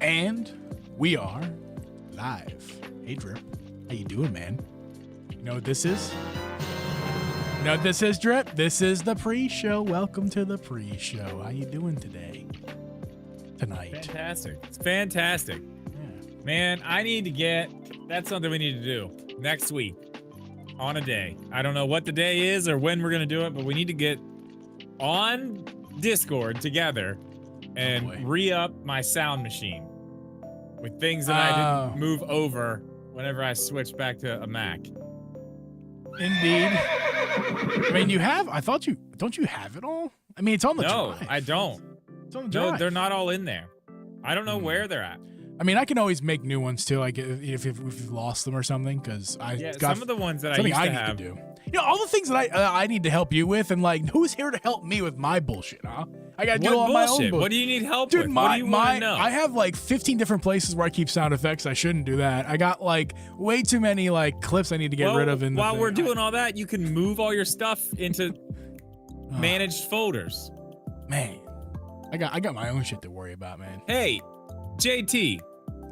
And we are live. Hey, Drip. How you doing, man? You know what this is? You know what this is, Drip? This is the pre-show. Welcome to the pre-show. How you doing today? Tonight. Fantastic. It's fantastic. Yeah. Man, I need to get... That's something we need to do next week on a day. I don't know what the day is or when we're going to do it, but we need to get on Discord together and re-up my sound machine with things that I didn't move over whenever I switched back to a Mac. Indeed. I mean, you have... I thought you... Don't you have it all? I mean, it's on the drive. No, I don't. It's on the drive. No, they're not all in there. I don't know where they're at. I mean, I can always make new ones too, like if you've lost them or something, because I got some of the ones that I something used to I have. need to do. You know, all the things that I need to help you with, and like, who's here to help me with my bullshit, huh? I gotta do all my own bullshit. What do you need help Dude, with? What do you want to know? I have like 15 different places where I keep sound effects. I shouldn't do that. I got like way too many like clips I need to get rid of. While we're doing all that, you can move all your stuff into managed folders. Man, I got my own shit to worry about, man. Hey, JT,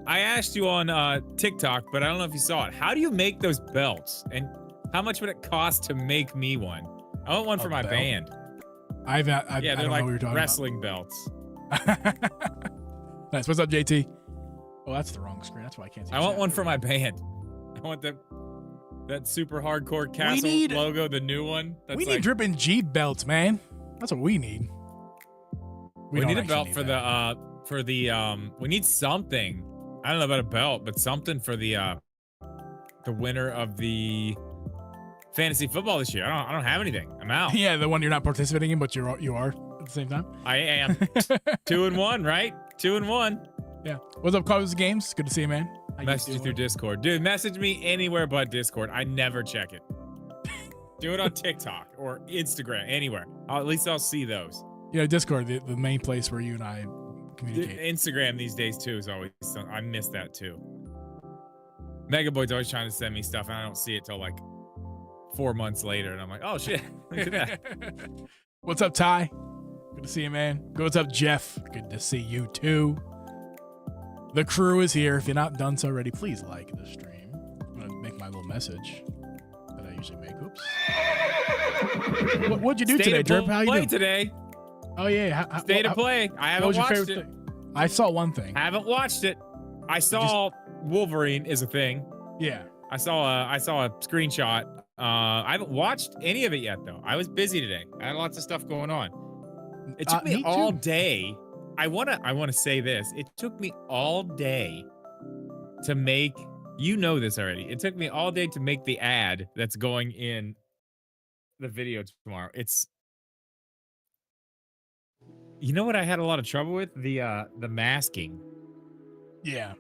I asked you on TikTok, but I don't know if you saw it. How do you make those belts? And how much would it cost to make me one? I want one for my band. Yeah, they're I don't know like what you're talking wrestling belts. Nice. What's up, JT? Oh, that's the wrong screen. That's why I can't see. I want one for my band. I want that super hardcore castle logo, the new one. We need dripping Geeb belts, man. That's what we need. We need a belt for the we need something. I don't know about a belt, but something for the winner of the fantasy football this year. I don't have anything. I'm out. Yeah, the one you're not participating in, but you are at the same time. I am. 2-1, right? 2-1. Yeah. What's up, Carlos Games? Good to see you, man. Message you through Discord, dude. Message me anywhere but Discord. I never check it. Do it on TikTok or Instagram, anywhere. At least I'll see those. Yeah, Discord, the main place where you and I communicate. Instagram these days too is always. I miss that too. Megaboy's always trying to send me stuff, and I don't see it till like 4 months later, and I'm like, oh shit, look at that. What's up, Ty? Good to see you, man. What's up, Jeff? Good to see you too. The crew is here. If you're not done so already, please like the stream. I'm gonna make my little message that I usually make. Oops. What'd you do today, Drip? How you doing today? Oh yeah, State of Play. I haven't watched it. I saw one thing. I haven't watched it. I saw Wolverine is a thing. Yeah. I saw a screenshot. I haven't watched any of it yet though. I was busy today. I had lots of stuff going on. It took me all day. I wanna say this. It took me all day to make. You know this already. It took me all day to make the ad that's going in the video tomorrow. You know what I had a lot of trouble with? The masking. Yeah.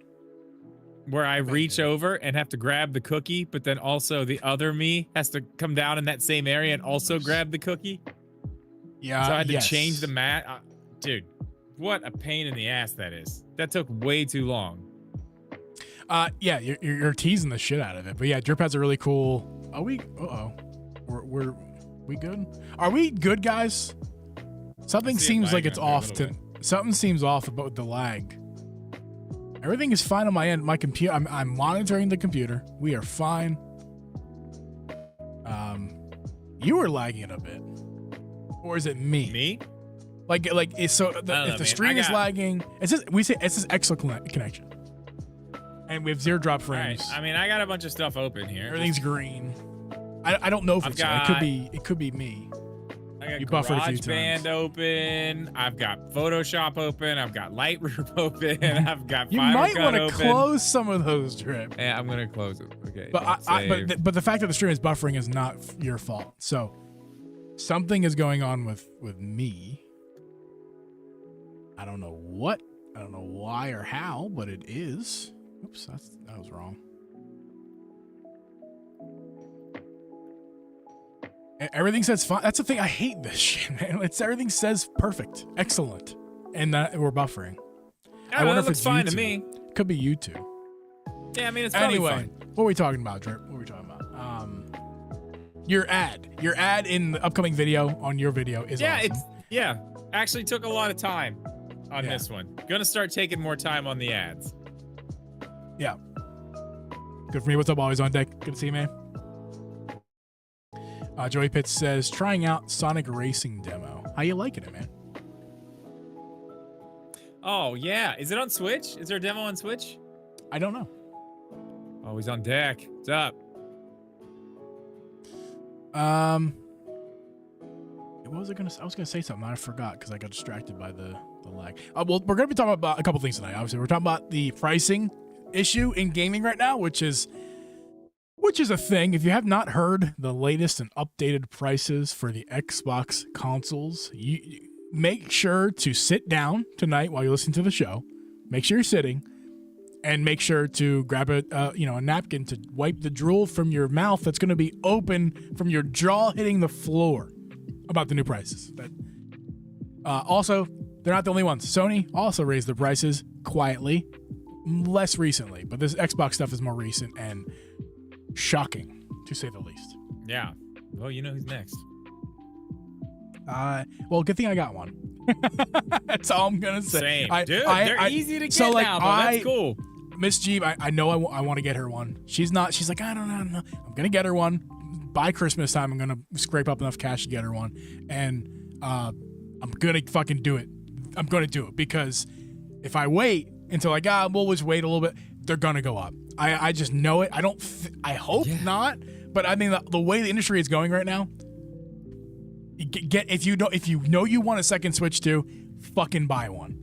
Where I reach over and have to grab the cookie, but then also the other me has to come down in that same area and also grab the cookie. Yeah. So I had to change the mat. Dude, what a pain in the ass that is. That took way too long. Yeah, you're teasing the shit out of it. But yeah, Drip has a really cool... Are we... Uh-oh. We good? Are we good, guys? Something seems like it's off to... Something seems off about the lag. Everything is fine on my end. My computer... I'm monitoring the computer. We are fine. You were lagging it a bit. Or is it me? Me? Like if the stream is lagging... It says excellent connection. And we have 0 drop frames. Right. I mean, I got a bunch of stuff open here. Everything's green. I don't know if it's it could be me. I got GarageBand open. I've got Photoshop open. I've got Lightroom open. I've got You might want to close some of those, Drip. Yeah, I'm gonna close it. Okay. But the fact that the stream is buffering is not your fault. So something is going on with me. I don't know what. I don't know why or how, but it is. Oops, that was wrong. Everything says fine. That's the thing. I hate this shit, man. Everything says perfect, excellent, and we're buffering. Yeah, I wonder if it's fine to me. Could be YouTube. Yeah, I mean it's probably fine. What are we talking about, Drip? What are we talking about? Your ad in the upcoming video on your video is awesome. Actually took a lot of time. on this one. Gonna start taking more time on the ads. Yeah. Good for me. What's up, always on deck? Good to see you, man. Joey Pitts says, trying out Sonic Racing demo. How you liking it, man? Oh, yeah. Is it on Switch? Is there a demo on Switch? I don't know. Oh, he's on deck. What's up? What was I gonna say? I was gonna say something. I forgot because I got distracted by the lag. Well, we're gonna be talking about a couple things tonight. Obviously, we're talking about the pricing issue in gaming right now, which is a thing. If you have not heard the latest and updated prices for the Xbox consoles, you make sure to sit down tonight while you listen to the show. Make sure you're sitting, and make sure to grab a napkin to wipe the drool from your mouth that's going to be open from your jaw hitting the floor about the new prices. Also, they're not the only ones. Sony also raised their prices quietly, less recently, but this Xbox stuff is more recent and shocking, to say the least. Yeah. Well, you know who's next. Well, good thing I got one. That's all I'm gonna say. Same. Dude, they're easy to get now, though. That's cool. Miss Geeb, I know I want to get her one. She's like, I don't know. I'm gonna get her one. By Christmas time, I'm gonna scrape up enough cash to get her one. And I'm gonna fucking do it. I'm gonna do it because if I wait until we'll always wait a little bit, they're gonna go up. I just know it. I hope not, but I mean the way the industry is going right now, if you know you want a second Switch too, fucking buy one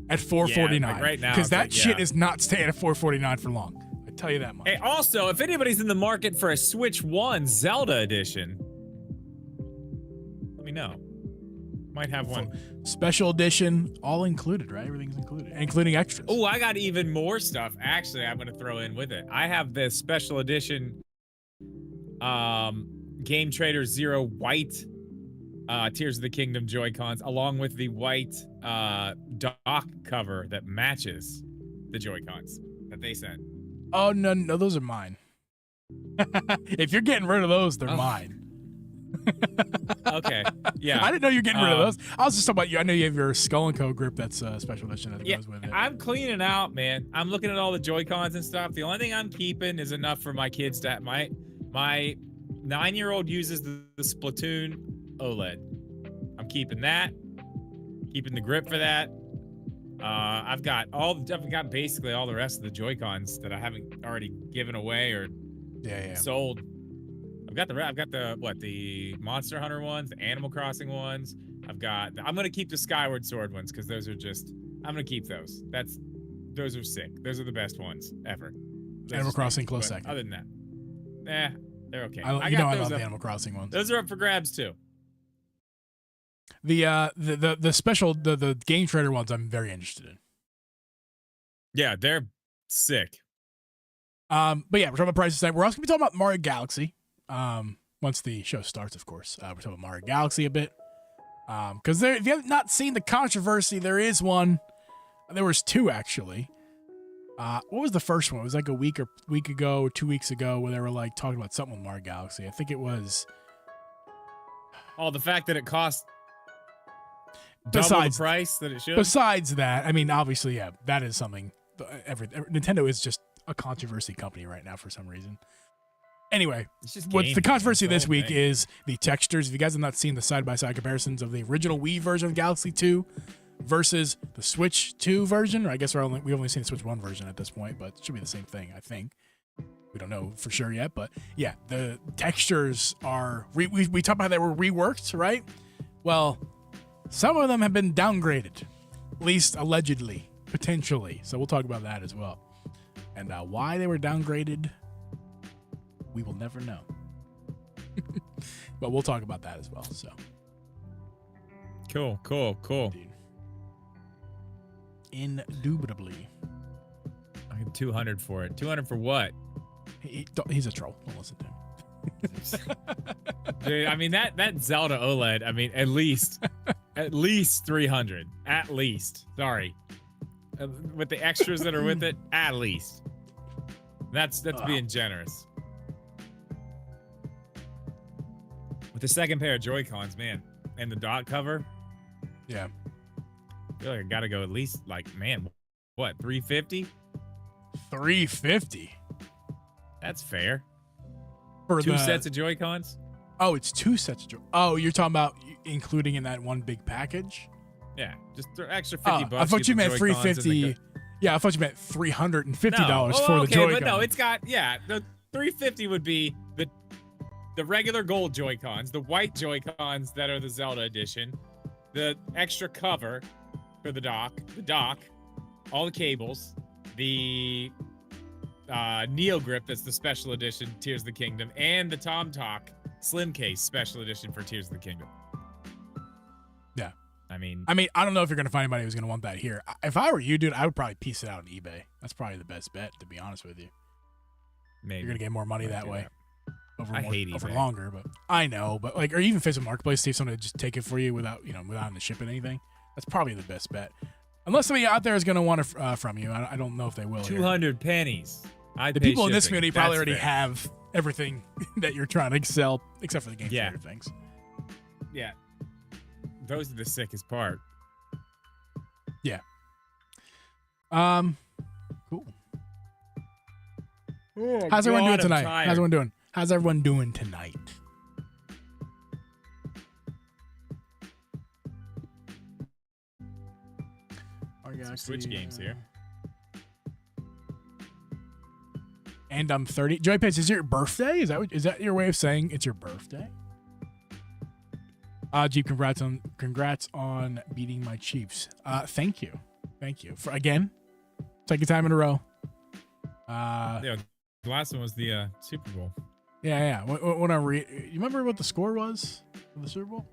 at $449. Like right now, because that shit is not staying at $449 for long. I tell you that much. Hey, also, if anybody's in the market for a Switch 1 Zelda edition, let me know. Might have one. Special edition, all included, right? Everything's included, including extras. Oh, I got even more stuff. Actually, I'm going to throw in with it. I have the special edition Game Trader Zero white Tears of the Kingdom Joy-Cons, along with the white dock cover that matches the Joy-Cons that they sent. Oh, no, those are mine. If you're getting rid of those, they're mine. Okay. Yeah. I didn't know you're getting rid of those. I was just talking about you. I know you have your Skull & Co grip that's special edition that goes with it. I'm cleaning out, man. I'm looking at all the Joy-Cons and stuff. The only thing I'm keeping is enough for my kids to have. My 9-year-old uses the Splatoon OLED. I'm keeping that. Keeping the grip for that. I've got basically all the rest of the Joy-Cons that I haven't already given away or sold. I've got the Monster Hunter ones, the Animal Crossing ones. I'm gonna keep the Skyward Sword ones because those are I'm gonna keep those. Those are sick. Those are the best ones ever. Animal Crossing close second. Other than that, they're okay. I love the Animal Crossing ones. Those are up for grabs too. The special the Game Trader ones I'm very interested in. Yeah, they're sick. But yeah, we're talking about prices tonight. We're also gonna be talking about Mario Galaxy. Once the show starts, of course, we're talking about Mario Galaxy a bit. Because if you have not seen the controversy, there is one. There was two actually. What was the first one? It was like a week ago or 2 weeks ago where they were like talking about something with Mario Galaxy. I think it was. Oh, the fact that it cost double the price that it should. Besides that, I mean, obviously, yeah, that is something. Nintendo is just a controversy company right now for some reason. Anyway, what's the controversy this week is the textures. If you guys have not seen the side-by-side comparisons of the original Wii version of Galaxy 2 versus the Switch 2 version, or I guess we've only seen the Switch 1 version at this point, but it should be the same thing, I think. We don't know for sure yet, but yeah, the textures are... We talked about how they were reworked, right? Well, some of them have been downgraded, at least allegedly, potentially. So we'll talk about that as well. And why they were downgraded... we will never know. But we'll talk about that as well. So cool. Dude. Indubitably. I have 200 for it. 200 for what? He's a troll. Don't listen to him. Dude, I mean that Zelda OLED, I mean at least 300. At least. Sorry. With the extras that are with it, at least. That's being generous. With the second pair of Joy-Cons, man, and the dot cover. Yeah. feel like I gotta go at least like, man, what, 350? 350. That's fair. For two sets of Joy-Cons? Oh, it's 2 sets of Joy. Oh, you're talking about including in that one big package? Yeah, just extra $50. I thought you meant 350. Yeah, I thought you meant $350 for the Joy-Con. But no, it's got the 350 would be the regular gold Joy-Cons, the white Joy-Cons that are the Zelda edition, the extra cover for the dock, all the cables, the Neo Grip that's the special edition Tears of the Kingdom, and the Tom Talk Slim Case special edition for Tears of the Kingdom. Yeah. I mean, I don't know if you're gonna find anybody who's gonna want that here. If I were you, dude, I would probably piece it out on eBay. That's probably the best bet, to be honest with you. Maybe you're gonna get more money that way. Over longer, but I know. But like, or even Facebook Marketplace, see if someone would just take it for you without having to ship it anything. That's probably the best bet. Unless somebody out there is gonna want it from you, I don't know if they will. 200 pennies. The people in this community probably already have everything that you're trying to sell, except for the game creator things. Yeah. Those are the sickest part. Yeah. Cool. Oh, How's everyone doing tonight? How's everyone doing tonight? Some Switch games here. And I'm 30. Joy Pitch, is it your birthday? Is that your way of saying it's your birthday? Geeb, congrats on beating my Chiefs. Thank you. For again, second time in a row. The last one was the Super Bowl. Yeah. You remember what the score was for the Super Bowl?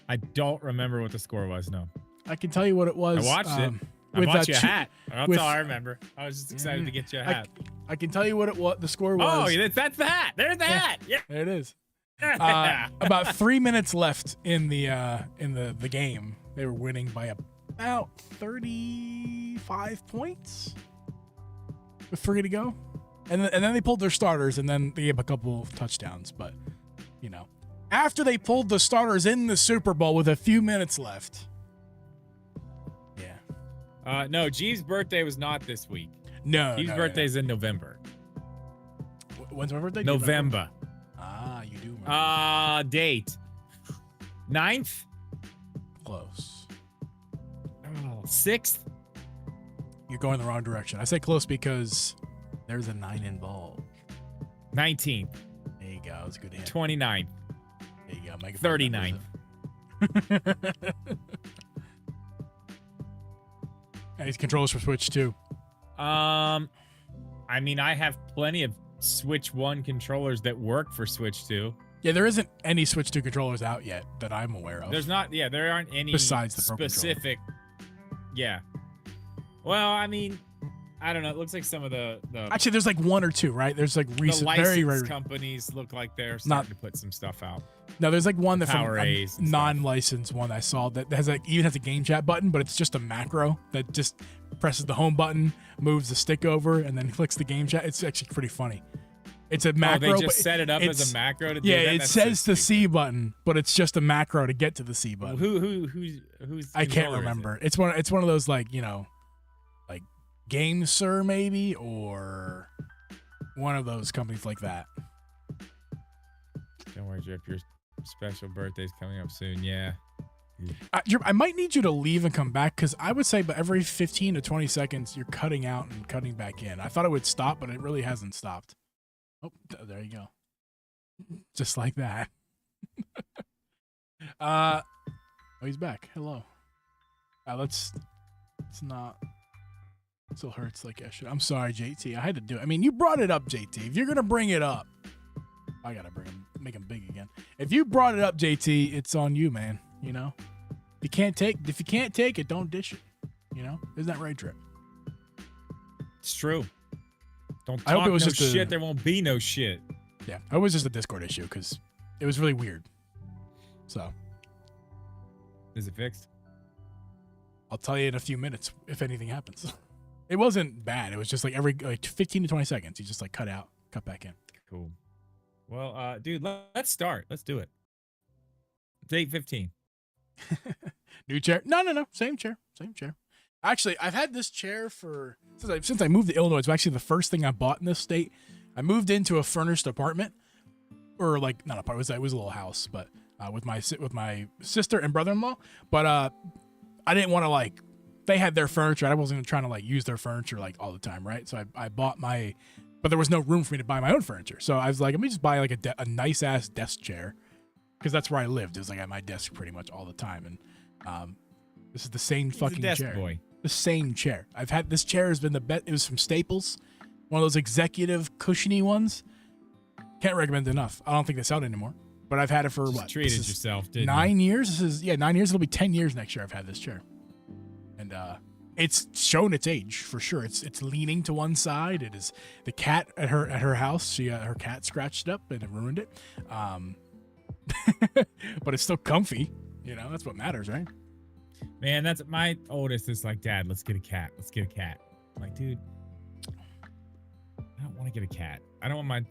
I don't remember what the score was. No. I can tell you what it was. I watched it. I bought you a hat. That's all I remember. I was just excited to get you a hat. I can tell you what the score was. Oh, that's the hat. There's the hat. Yeah, there it is. About 3 minutes left in the game. They were winning by about 35 points with 3 to go, and then they pulled their starters, and then they gave a couple of touchdowns. But after they pulled the starters in the Super Bowl with a few minutes left. No, Geeb's birthday was not this week. No, Geeb's birthday's in November. When's my birthday? November. You do remember. Date 9th? Close. 6th? You're going the wrong direction. I say close because there's a 9 involved. 19th. There you go. That was a good hint. 29th. There you go. 39th. And these controllers for Switch too. I mean, I have plenty of Switch 1 controllers that work for Switch 2. Yeah, there isn't any Switch 2 controllers out yet that I'm aware of. There's not. Yeah, there aren't any besides the specific. Yeah. Well, I mean, I don't know. It looks like some of the actually there's like 1 or 2, right? There's like recent, very rare companies look like they're starting to put some stuff out. No, there's like one that from a non-licensed one I saw that even has a game chat button, but it's just a macro that just presses the home button, moves the stick over, and then clicks the game chat. It's actually pretty funny. It's a macro. They just set it up as a macro to do that? Yeah, it says the C button, but it's just a macro to get to the C button. Who's I can't remember. It's one of those like GameSir maybe, or one of those companies like that. Don't worry, Drip. Your special birthday's coming up soon. Yeah. I might need you to leave and come back because I would say, but every 15 to 20 seconds, you're cutting out and cutting back in. I thought it would stop, but it really hasn't stopped. Oh, there you go. Just like that. Oh, he's back. Hello. Let's not. Still hurts like I should. I'm sorry, JT. I had to do it. I mean, you brought it up, JT. If you're gonna bring it up, I gotta make him big again. If you brought it up, JT, it's on you, man. If you can't take it, don't dish it. Isn't that right, Drip? It's true. Don't talk I hope it was no just shit. There won't be no shit. Yeah, it was just a Discord issue because it was really weird. So, is it fixed? I'll tell you in a few minutes if anything happens. It wasn't bad. It was just like every 15 to 20 seconds, you just like cut out, cut back in. Cool. Well, dude, let's start. Let's do it. It's 8:15. New chair? No. Same chair. Actually, I've had this chair since I moved to Illinois. It's actually the first thing I bought in this state. I moved into a furnished apartment, or like not apartment. It was a little house, but with my sister and brother-in-law. But I didn't want to like. They had their furniture. I wasn't trying to like use their furniture like all the time, right? So I bought but there was no room for me to buy my own furniture. So I was like, let me just buy like a nice ass desk chair, because that's where I lived. It was like at my desk pretty much all the time, and this is the same fucking desk chair. Boy. The same chair. I've had this chair has been the best. It was from Staples, one of those executive cushiony ones. Can't recommend it enough. I don't think they sell it anymore. But I've had it for Just what? Treated yourself, didn't 9 years. This is 9 years. It'll be 10 years next year. I've had this chair, and it's shown its age for sure. It's leaning to one side. It is the cat at her house. She her cat scratched it up and it ruined it. But it's still comfy. You know, that's what matters, right? Man, that's my oldest is like, Dad, let's get a cat. Let's get a cat. I'm like, dude, I don't want to get a cat. I don't want my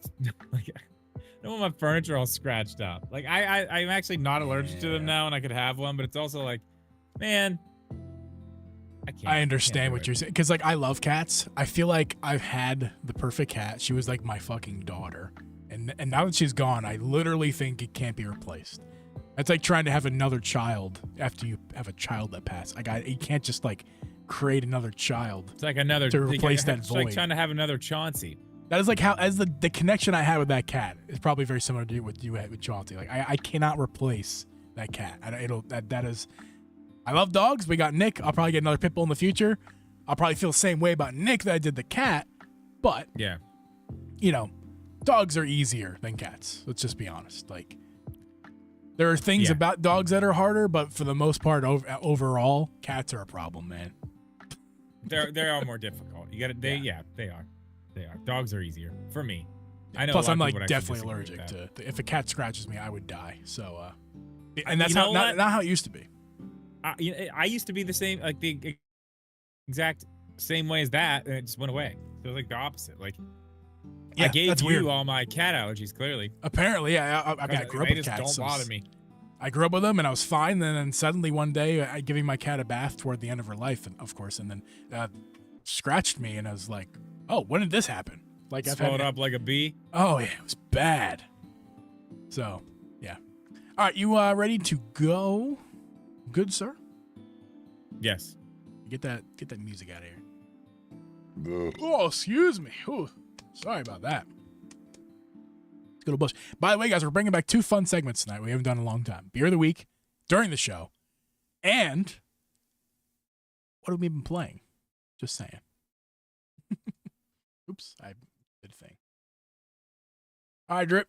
like I don't want my furniture all scratched up. Like I'm actually not allergic to them now and I could have one, but it's also like, man, I can't. I understand what you're saying, because like I love cats. I feel like I've had the perfect cat. She was like my fucking daughter, and now that she's gone, I literally think it can't be replaced. It's like trying to have another child after you have a child that passed. You can't just like create another child. It's like another to replace that it's void. like trying to have another Chauncey. That is like how the connection I had with that cat is probably very similar to what you had with Chauncey. Like I cannot replace that cat. That is. I love dogs. We got Nick. I'll probably get another pit bull in the future. I'll probably feel the same way about Nick that I did the cat. But yeah, you know, dogs are easier than cats. Let's just be honest. Like. There are things about dogs that are harder, but for the most part, overall, cats are a problem, man. They are more difficult. You got to. They are. Dogs are easier for me. I know. Plus, I'm like definitely allergic to. If a cat scratches me, I would die. So, and that's not how it used to be. I used to be the same, like the exact same way as that, and it just went away. So it was like the opposite. Like. Yeah, I gave that's you weird. all my cat allergies, clearly. Apparently, yeah. I grew up with cats. Don't bother me. I grew up with them, and I was fine. And then suddenly one day, I giving my cat a bath toward the end of her life, and of course, and then scratched me, and I was like, "Oh, when did this happen?" Like I've swelled up like a bee. Oh yeah, it was bad. So yeah. All right, you ready to go? Good, sir. Yes. Get that music out of here. Oh, excuse me. Ooh. Sorry about that. Let's go to Bush. By the way, guys, we're bringing back 2 fun segments tonight we haven't done in a long time. Beer of the Week during the show. And what have we been playing? Just saying. Oops, I did a thing. All right, Drip.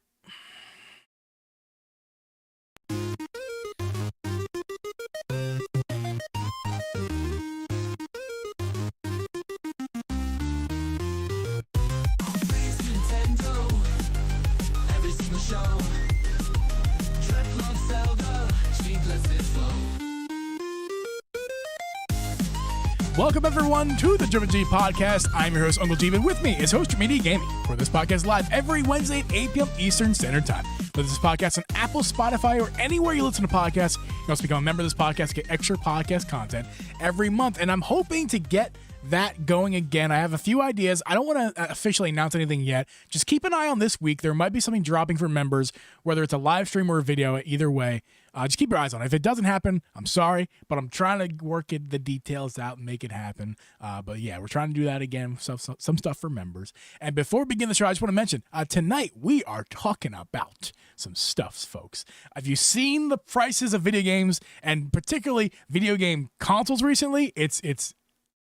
Welcome, everyone, to the GlitchxCity podcast. I'm your host, Uncle Geeb, and with me is Host Media Gaming, where this podcast is live every Wednesday at 8 p.m. Eastern Standard Time. Whether this podcast on Apple, Spotify, or anywhere you listen to podcasts, you can also become a member of this podcast, get extra podcast content every month. And I'm hoping to get that going again. I have a few ideas. I don't want to officially announce anything yet. Just keep an eye on this week. There might be something dropping for members, whether it's a live stream or a video, either way. Just keep your eyes on it. If it doesn't happen, I'm sorry, but I'm trying to work the details out and make it happen. But yeah, we're trying to do that again. Some stuff for members. And before we begin the show, I just want to mention, tonight we are talking about some stuffs, folks. Have you seen the prices of video games, and particularly video game consoles recently? It's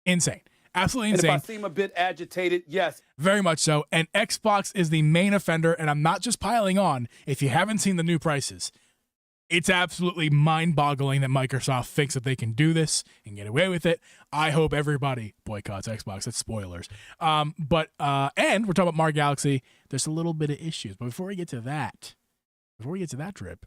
insane. Absolutely insane. And if I seem a bit agitated, yes. Very much so. And Xbox is the main offender, and I'm not just piling on. If you haven't seen the new prices, it's absolutely mind-boggling that Microsoft thinks that they can do this and get away with it. I hope everybody boycotts Xbox. That's spoilers. And we're talking about Mario Galaxy. There's a little bit of issues. But before we get to that Drip,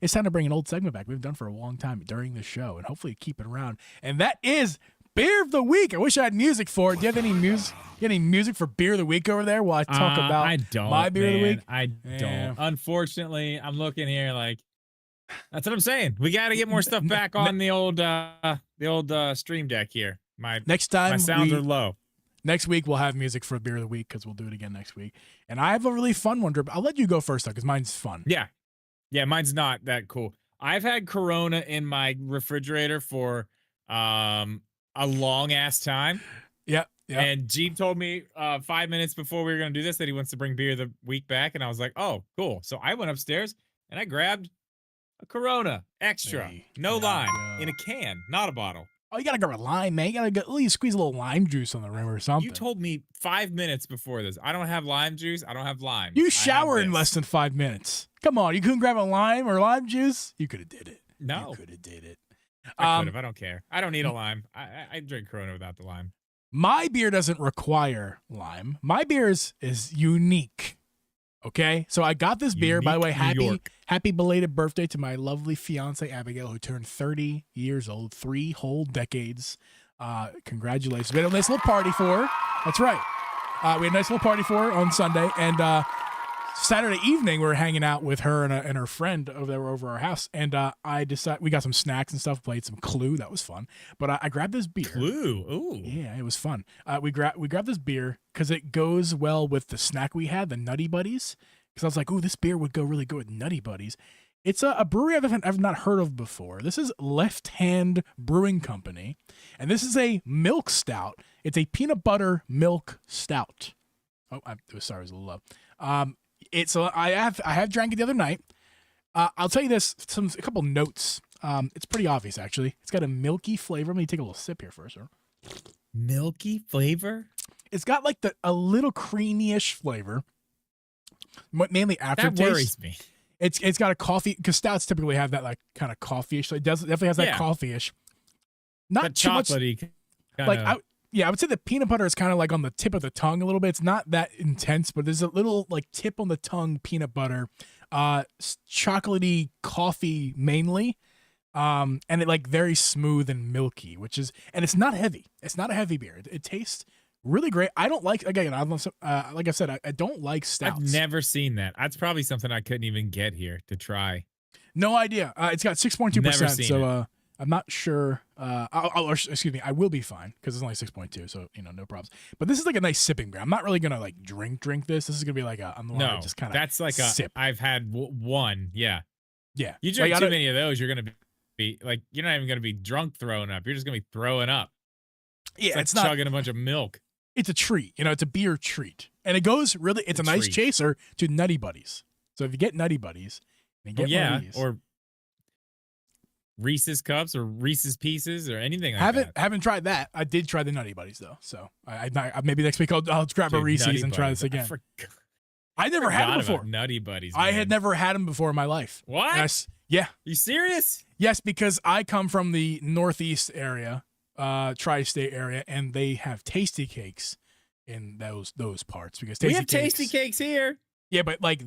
it's time to bring an old segment back we've done for a long time during the show, and hopefully keep it around. And that is Beer of the Week. I wish I had music for it. Do you have any music for Beer of the Week over there while I talk about my Beer of the Week? I don't. Unfortunately, I'm looking here like That's what I'm saying. We got to get more stuff back on the old stream deck here. My sounds are low. Next week we'll have music for beer of the week because we'll do it again next week. And I have a really fun one. I'll let you go first though because mine's fun. Yeah, mine's not that cool. I've had Corona in my refrigerator for a long ass time. Yeah. And Geeb told me 5 minutes before we were going to do this that he wants to bring beer of the week back. And I was like, oh, cool. So I went upstairs and I grabbed a Corona extra, no lime, in a can, not a bottle. Oh, you got to go with lime, man. You got to at least squeeze a little lime juice on the rim or something. You told me 5 minutes before this. I don't have lime juice. I don't have lime. You shower in less than 5 minutes. Come on. You couldn't grab a lime or lime juice? You could have did it. No. You could have did it. I could have. I don't care. I don't need a lime. I drink Corona without the lime. My beer doesn't require lime. My beer is unique. Okay? So I got this beer. By the way, happy belated birthday to my lovely fiance, Abigail, who turned 30 years old, 3 whole decades. Congratulations. We had a nice little party for her. That's right. We had a nice little party for her on Sunday. And Saturday evening, we were hanging out with her and her friend over our house. And I decided we got some snacks and stuff, played some Clue. That was fun. But I grabbed this beer. Clue. Ooh. Yeah, it was fun. We grabbed this beer because it goes well with the snack we had, the Nutty Buddies. Because I was like, ooh, this beer would go really good with Nutty Buddies. It's a brewery I've not heard of before. This is Left Hand Brewing Company. And this is a milk stout. It's a peanut butter milk stout. Oh, sorry, it was a little low. I have drank it the other night. I'll tell you this, a couple notes. It's pretty obvious actually. It's got a milky flavor. Let me take a little sip here first. Sir. Milky flavor? It's got like a little creamy-ish flavor. Mainly aftertaste. That worries me. It's got a coffee because stouts typically have that like kind of coffee-ish. So it definitely has that coffee-ish. Not too chocolatey. Like I would say the peanut butter is kind of like on the tip of the tongue a little bit. It's not that intense, but there's a little like tip on the tongue peanut butter, chocolatey coffee mainly, and it like very smooth and milky, and it's not heavy. It's not a heavy beer. It tastes really great. I don't like like I said, I don't like stouts. I've never seen that. That's probably something I couldn't even get here to try. No idea. It's got 6.2%. So I'm not sure. Excuse me. I will be fine because it's only 6.2, so no problems. But this is like a nice sipping beer. I'm not really gonna like drink this. This is gonna be like just kind of that's like sip. I've had one. Yeah. You drink like, too many of those, you're gonna be like you're not even gonna be drunk throwing up. You're just gonna be throwing up. Yeah, it's not chugging a bunch of milk. It's a treat. It's a beer treat, and it goes really. It's a nice treat. Chaser to Nutty Buddies. So if you get Nutty Buddies, and you get one of these, or Reese's Cups or Reese's Pieces or anything like that. Haven't tried that. I did try the Nutty Buddies though. So I maybe next week I'll grab a Reese's and try this again. I never had them before. Nutty Buddies. I had never had them before in my life. What? Yeah. You serious? Yes, because I come from the Northeast area, tri-state area, and they have tasty cakes in those parts because we have tasty cakes here. Yeah, but like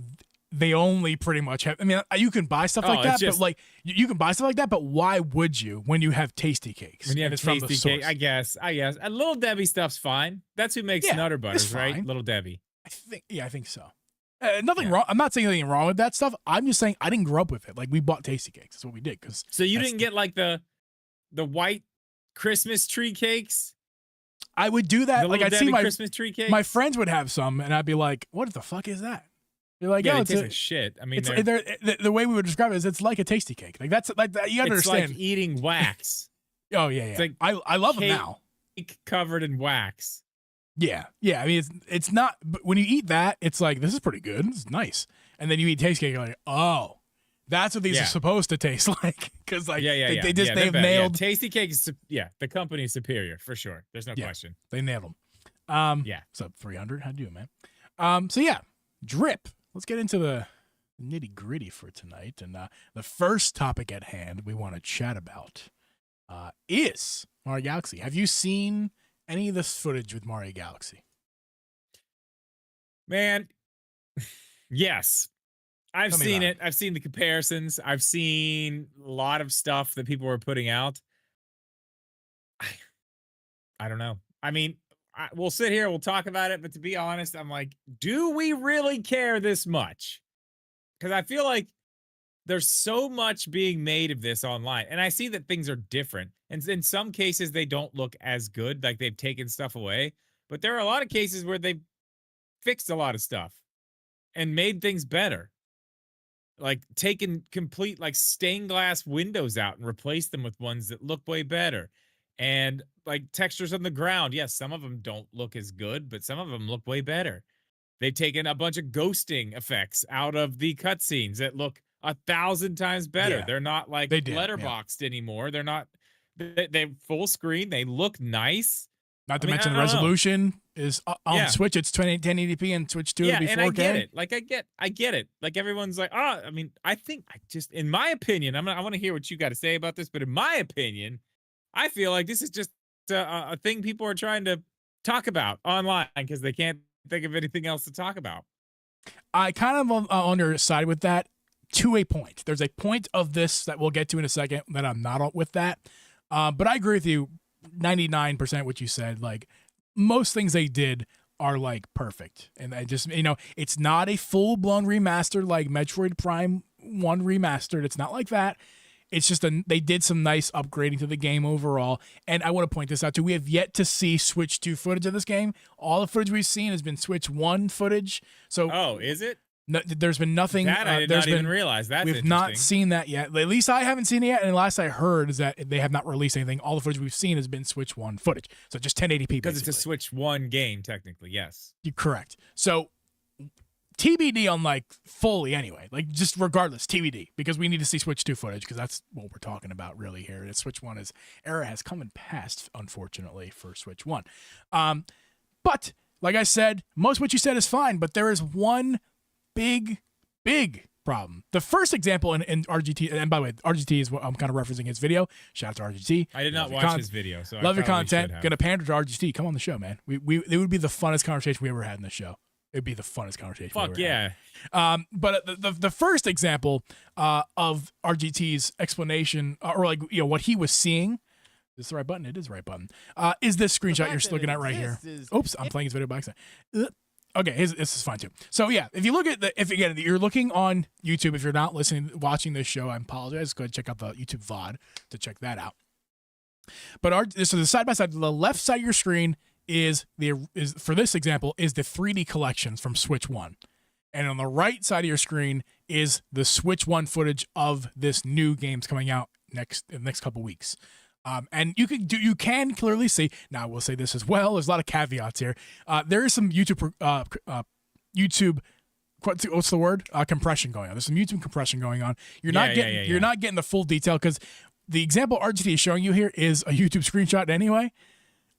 they only pretty much have. I mean, you can buy stuff like that, but like you can buy stuff like that, but why would you when you have tasty cakes? When you have tasty cake, I guess. A Little Debbie stuff's fine. That's who makes Nutter Butters, right? Little Debbie. I think so. Nothing wrong. I'm not saying anything wrong with that stuff. I'm just saying I didn't grow up with it. Like we bought tasty cakes. That's what we did. So you didn't get like the white Christmas tree cakes? I would do that. Like I'd see my Christmas tree cakes. My friends would have some, and I'd be like, "What the fuck is that?" You're like, "Yeah, it tastes like shit." I mean, the way we would describe it is it's like a tasty cake. Like that's like that. You understand? It's like eating wax. Oh yeah. It's like I love them now. Covered in wax. Yeah. I mean, it's not. But when you eat that, it's like this is pretty good. This is nice. And then you eat tasty cake, you're like, oh, that's what these are supposed to taste like. Because like they've nailed tasty cake. The company is superior for sure. There's no question. They nailed them. So 300. How'd you do, man? So yeah, drip. Let's get into the nitty gritty for tonight. And the first topic at hand we want to chat about is Mario Galaxy. Have you seen any of this footage with Mario Galaxy? Man, yes. I've seen it. I've seen the comparisons. I've seen a lot of stuff that people were putting out. I don't know. I mean, we'll sit here, we'll talk about it, but to be honest, I'm like, do we really care this much? Because I feel like there's so much being made of this online, and I see that things are different. And in some cases, they don't look as good, like they've taken stuff away. But there are a lot of cases where they've fixed a lot of stuff and made things better. Like taken complete like stained glass windows out and replaced them with ones that look way better. And like textures on the ground. Yes, some of them don't look as good, but some of them look way better. They've taken a bunch of ghosting effects out of the cutscenes that look 1,000 times better. Yeah, They're not like letterboxed anymore. They're not. They're full screen. They look nice. Not to mention the resolution is on Switch. It's 1080p and Switch 2 it'll be 4K. And I get it. Like I get it. Like everyone's like, oh, I mean, I think in my opinion, I want to hear what you got to say about this. But in my opinion, I feel like this is just a thing people are trying to talk about online because they can't think of anything else to talk about. I kind of on your side with that to a point. There's a point of this that we'll get to in a second that I'm not with that. But I agree with you 99% what you said. Like most things they did are like perfect. And I just, it's not a full blown remaster like Metroid Prime 1 remastered. It's not like that. It's just they did some nice upgrading to the game overall. And I want to point this out too. We have yet to see Switch 2 footage of this game. All the footage we've seen has been Switch 1 footage. So is it? No, there's been nothing. That I did not even realize. We've not seen that yet. At least I haven't seen it yet. And last I heard is that they have not released anything. All the footage we've seen has been Switch 1 footage. So just 1080p. Because it's a Switch 1 game, technically, yes. You're correct. So TBD on like fully anyway. Like just regardless, TBD. Because we need to see Switch 2 footage because that's what we're talking about really here. And Switch 1 era has come and passed, unfortunately, for Switch 1. But like I said, most of what you said is fine. But there is one big problem. The first example in RGT, and by the way, RGT is what I'm kind of referencing his video. Shout out to RGT. I did not watch his video, so love your content. Gonna pander to RGT. Come on the show, man. It would be the funnest conversation we ever had in the show. It'd be the funnest conversation. Fuck yeah. But the first example of RGT's explanation, or like what he was seeing. Is this the right button? It is the right button. Is this screenshot you're looking at right here? Oops, I'm playing his video by accident. Okay, this is fine too. So yeah, if you look at if you're looking on YouTube, if you're not watching this show, I apologize. Go ahead and check out the YouTube VOD to check that out. But so the side by side, the left side of your screen is for this example is the 3D collections from Switch 1, and on the right side of your screen is the Switch 1 footage of this new games coming out in the next couple weeks. And you can clearly see. Now I will say this as well. There's a lot of caveats here. There is some YouTube what's the word? Compression going on. There's some YouTube compression going on. You're not getting the full detail because the example RGT is showing you here is a YouTube screenshot anyway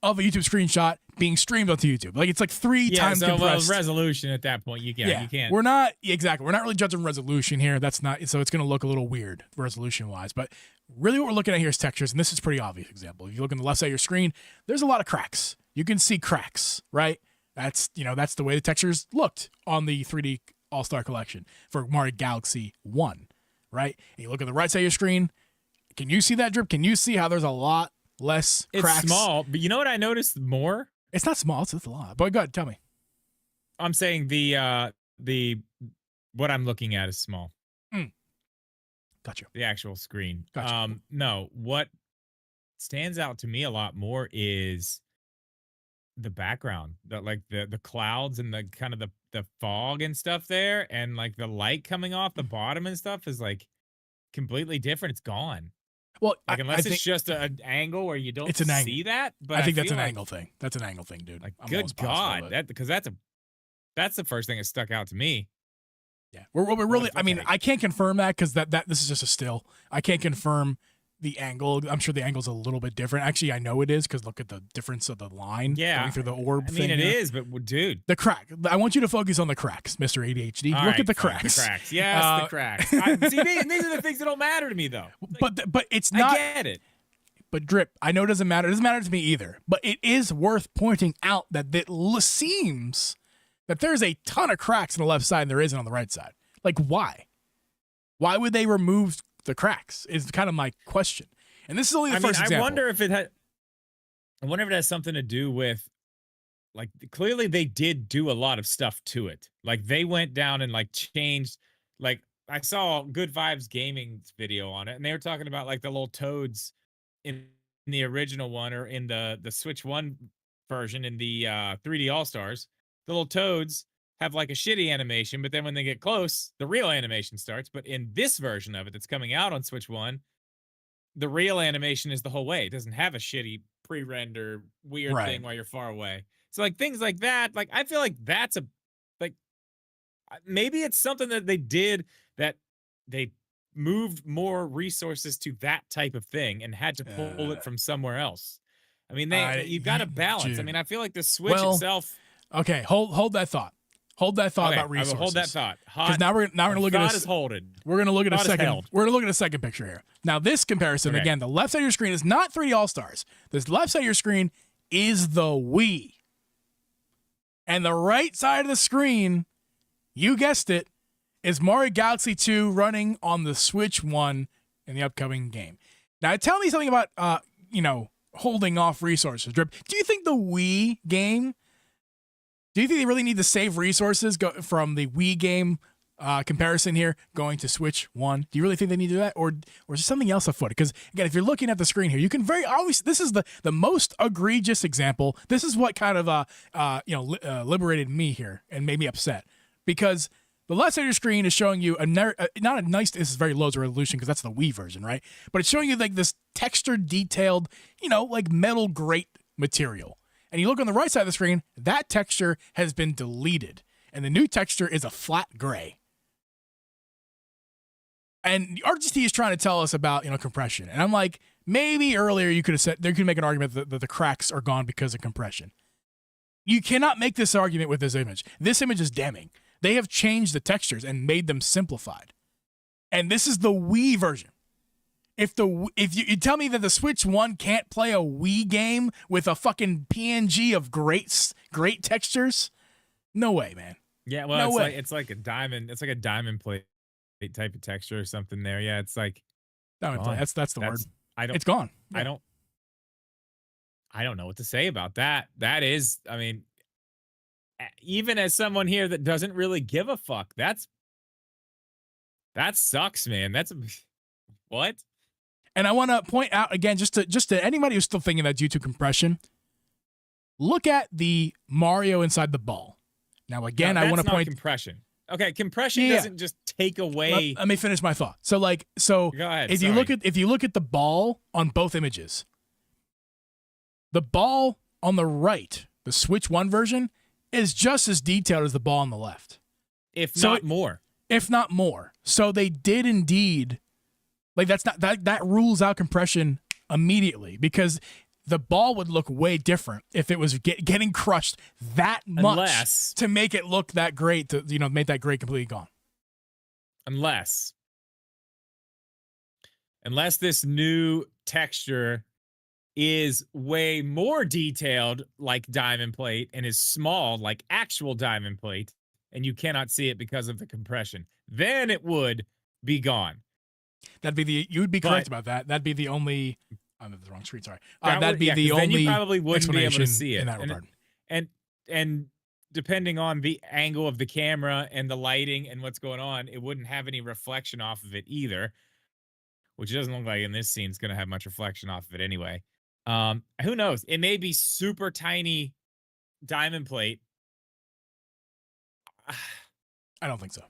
of a YouTube screenshot being streamed onto YouTube. Like it's like 3 times compressed. Resolution at that point. You can't. We're not really judging resolution here. That's not so it's going to look a little weird resolution wise, but really what we're looking at here is textures, and this is a pretty obvious example. If you look on the left side of your screen, there's a lot of cracks. You can see cracks, right? That's the way the textures looked on the 3D All-Star Collection for Mario Galaxy 1, right? And you look at the right side of your screen, can you see that drip? Can you see how there's a lot less cracks? It's small, but you know what I noticed more? It's not small, it's a lot. But go ahead, tell me. I'm saying the what I'm looking at is small. Gotcha. The actual screen. Gotcha. No, what stands out to me a lot more is the background, the clouds and the kind of the fog and stuff there, and like the light coming off the bottom and stuff is like completely different. It's gone. Well, like unless it's just an angle where you don't see that. But I think that's an angle thing. That's an angle thing, dude. Like, good God, because that's the first thing that stuck out to me. Yeah, we're really. I mean, I can't confirm that because that this is just a still. I can't confirm the angle. I'm sure the angle's a little bit different. Actually, I know it is because look at the difference of the line going through the orb. I mean, it is, but dude, the crack. I want you to focus on the cracks, Mr. ADHD. Look at the cracks. The cracks. Yes, the cracks. See, these are the things that don't matter to me, though. But it's not. I get it. But Drip, I know it doesn't matter. It doesn't matter to me either. But it is worth pointing out that it seems that there's a ton of cracks on the left side and there isn't on the right side. Like, why? Why would they remove the cracks is kind of my question. And this is only the first example. I wonder if it has something to do with, like, clearly they did do a lot of stuff to it. Like, they went down and, like, changed, like I saw Good Vibes Gaming's video on it, and they were talking about like the little toads in the original one or in the Switch 1 version in the 3D All Stars. The little toads have like a shitty animation, but then when they get close, the real animation starts. But in this version of it that's coming out on Switch 1, the real animation is the whole way. It doesn't have a shitty pre-render weird thing while you're far away. So like things like that, like I feel like that's a like maybe it's something that they did that they moved more resources to that type of thing and had to pull it from somewhere else. I mean, you've got to balance. Dude. I mean, I feel like the Switch itself. Okay, hold that thought. Hold that thought about resources. Hold that thought. Because now we're gonna look at this. We're gonna look at a second. We're gonna look at a second picture here. Now this comparison again, the left side of your screen is not 3D All Stars. This left side of your screen is the Wii, and the right side of the screen, you guessed it, is Mario Galaxy 2 running on the Switch 1 in the upcoming game. Now tell me something about holding off resources. Drip, do you think the Wii game? Do you think they really need to save resources from the Wii game comparison here going to Switch 1? Do you really think they need to do that? Or is there something else afoot? Because, again, if you're looking at the screen here, you can very obviously, this is the most egregious example. This is what kind of liberated me here and made me upset. Because the left side of your screen is showing you not a nice, this is very low resolution because that's the Wii version, right? But it's showing you like this textured, detailed, like metal grate material. And you look on the right side of the screen, that texture has been deleted. And the new texture is a flat gray. And RGT is trying to tell us about, compression. And I'm like, maybe earlier you could have said, they could make an argument that the cracks are gone because of compression. You cannot make this argument with this image. This image is damning. They have changed the textures and made them simplified. And this is the Wii version. If you tell me that the Switch 1 can't play a Wii game with a fucking PNG of great textures, no way, man. Yeah, well, it's like a diamond. It's like a diamond plate type of texture or something there. Yeah, it's like diamond plate. That's the word. It's gone. Yeah. I don't know what to say about that. That is, I mean, even as someone here that doesn't really give a fuck, that sucks, man. What? And I want to point out again, just to anybody who's still thinking that's due to compression, look at the Mario inside the ball. Now, again, I want to point compression. Okay, compression doesn't just take away. Let me finish my thought. Go ahead. If you look at the ball on both images, the ball on the right, the Switch 1 version, is just as detailed as the ball on the left, if not more. So they did indeed. Like that rules out compression immediately because the ball would look way different if it was getting crushed that much to make it look that great to make that grade completely gone. Unless this new texture is way more detailed like diamond plate and is small like actual diamond plate and you cannot see it because of the compression, then it would be gone. You would be correct about that. That'd be the only. I'm at the wrong screen. Sorry. That'd be the only. Then you probably wouldn't be able to see it in that regard. And depending on the angle of the camera and the lighting and what's going on, it wouldn't have any reflection off of it either. Which doesn't look like in this scene it's going to have much reflection off of it anyway. Who knows? It may be super tiny diamond plate. I don't think so.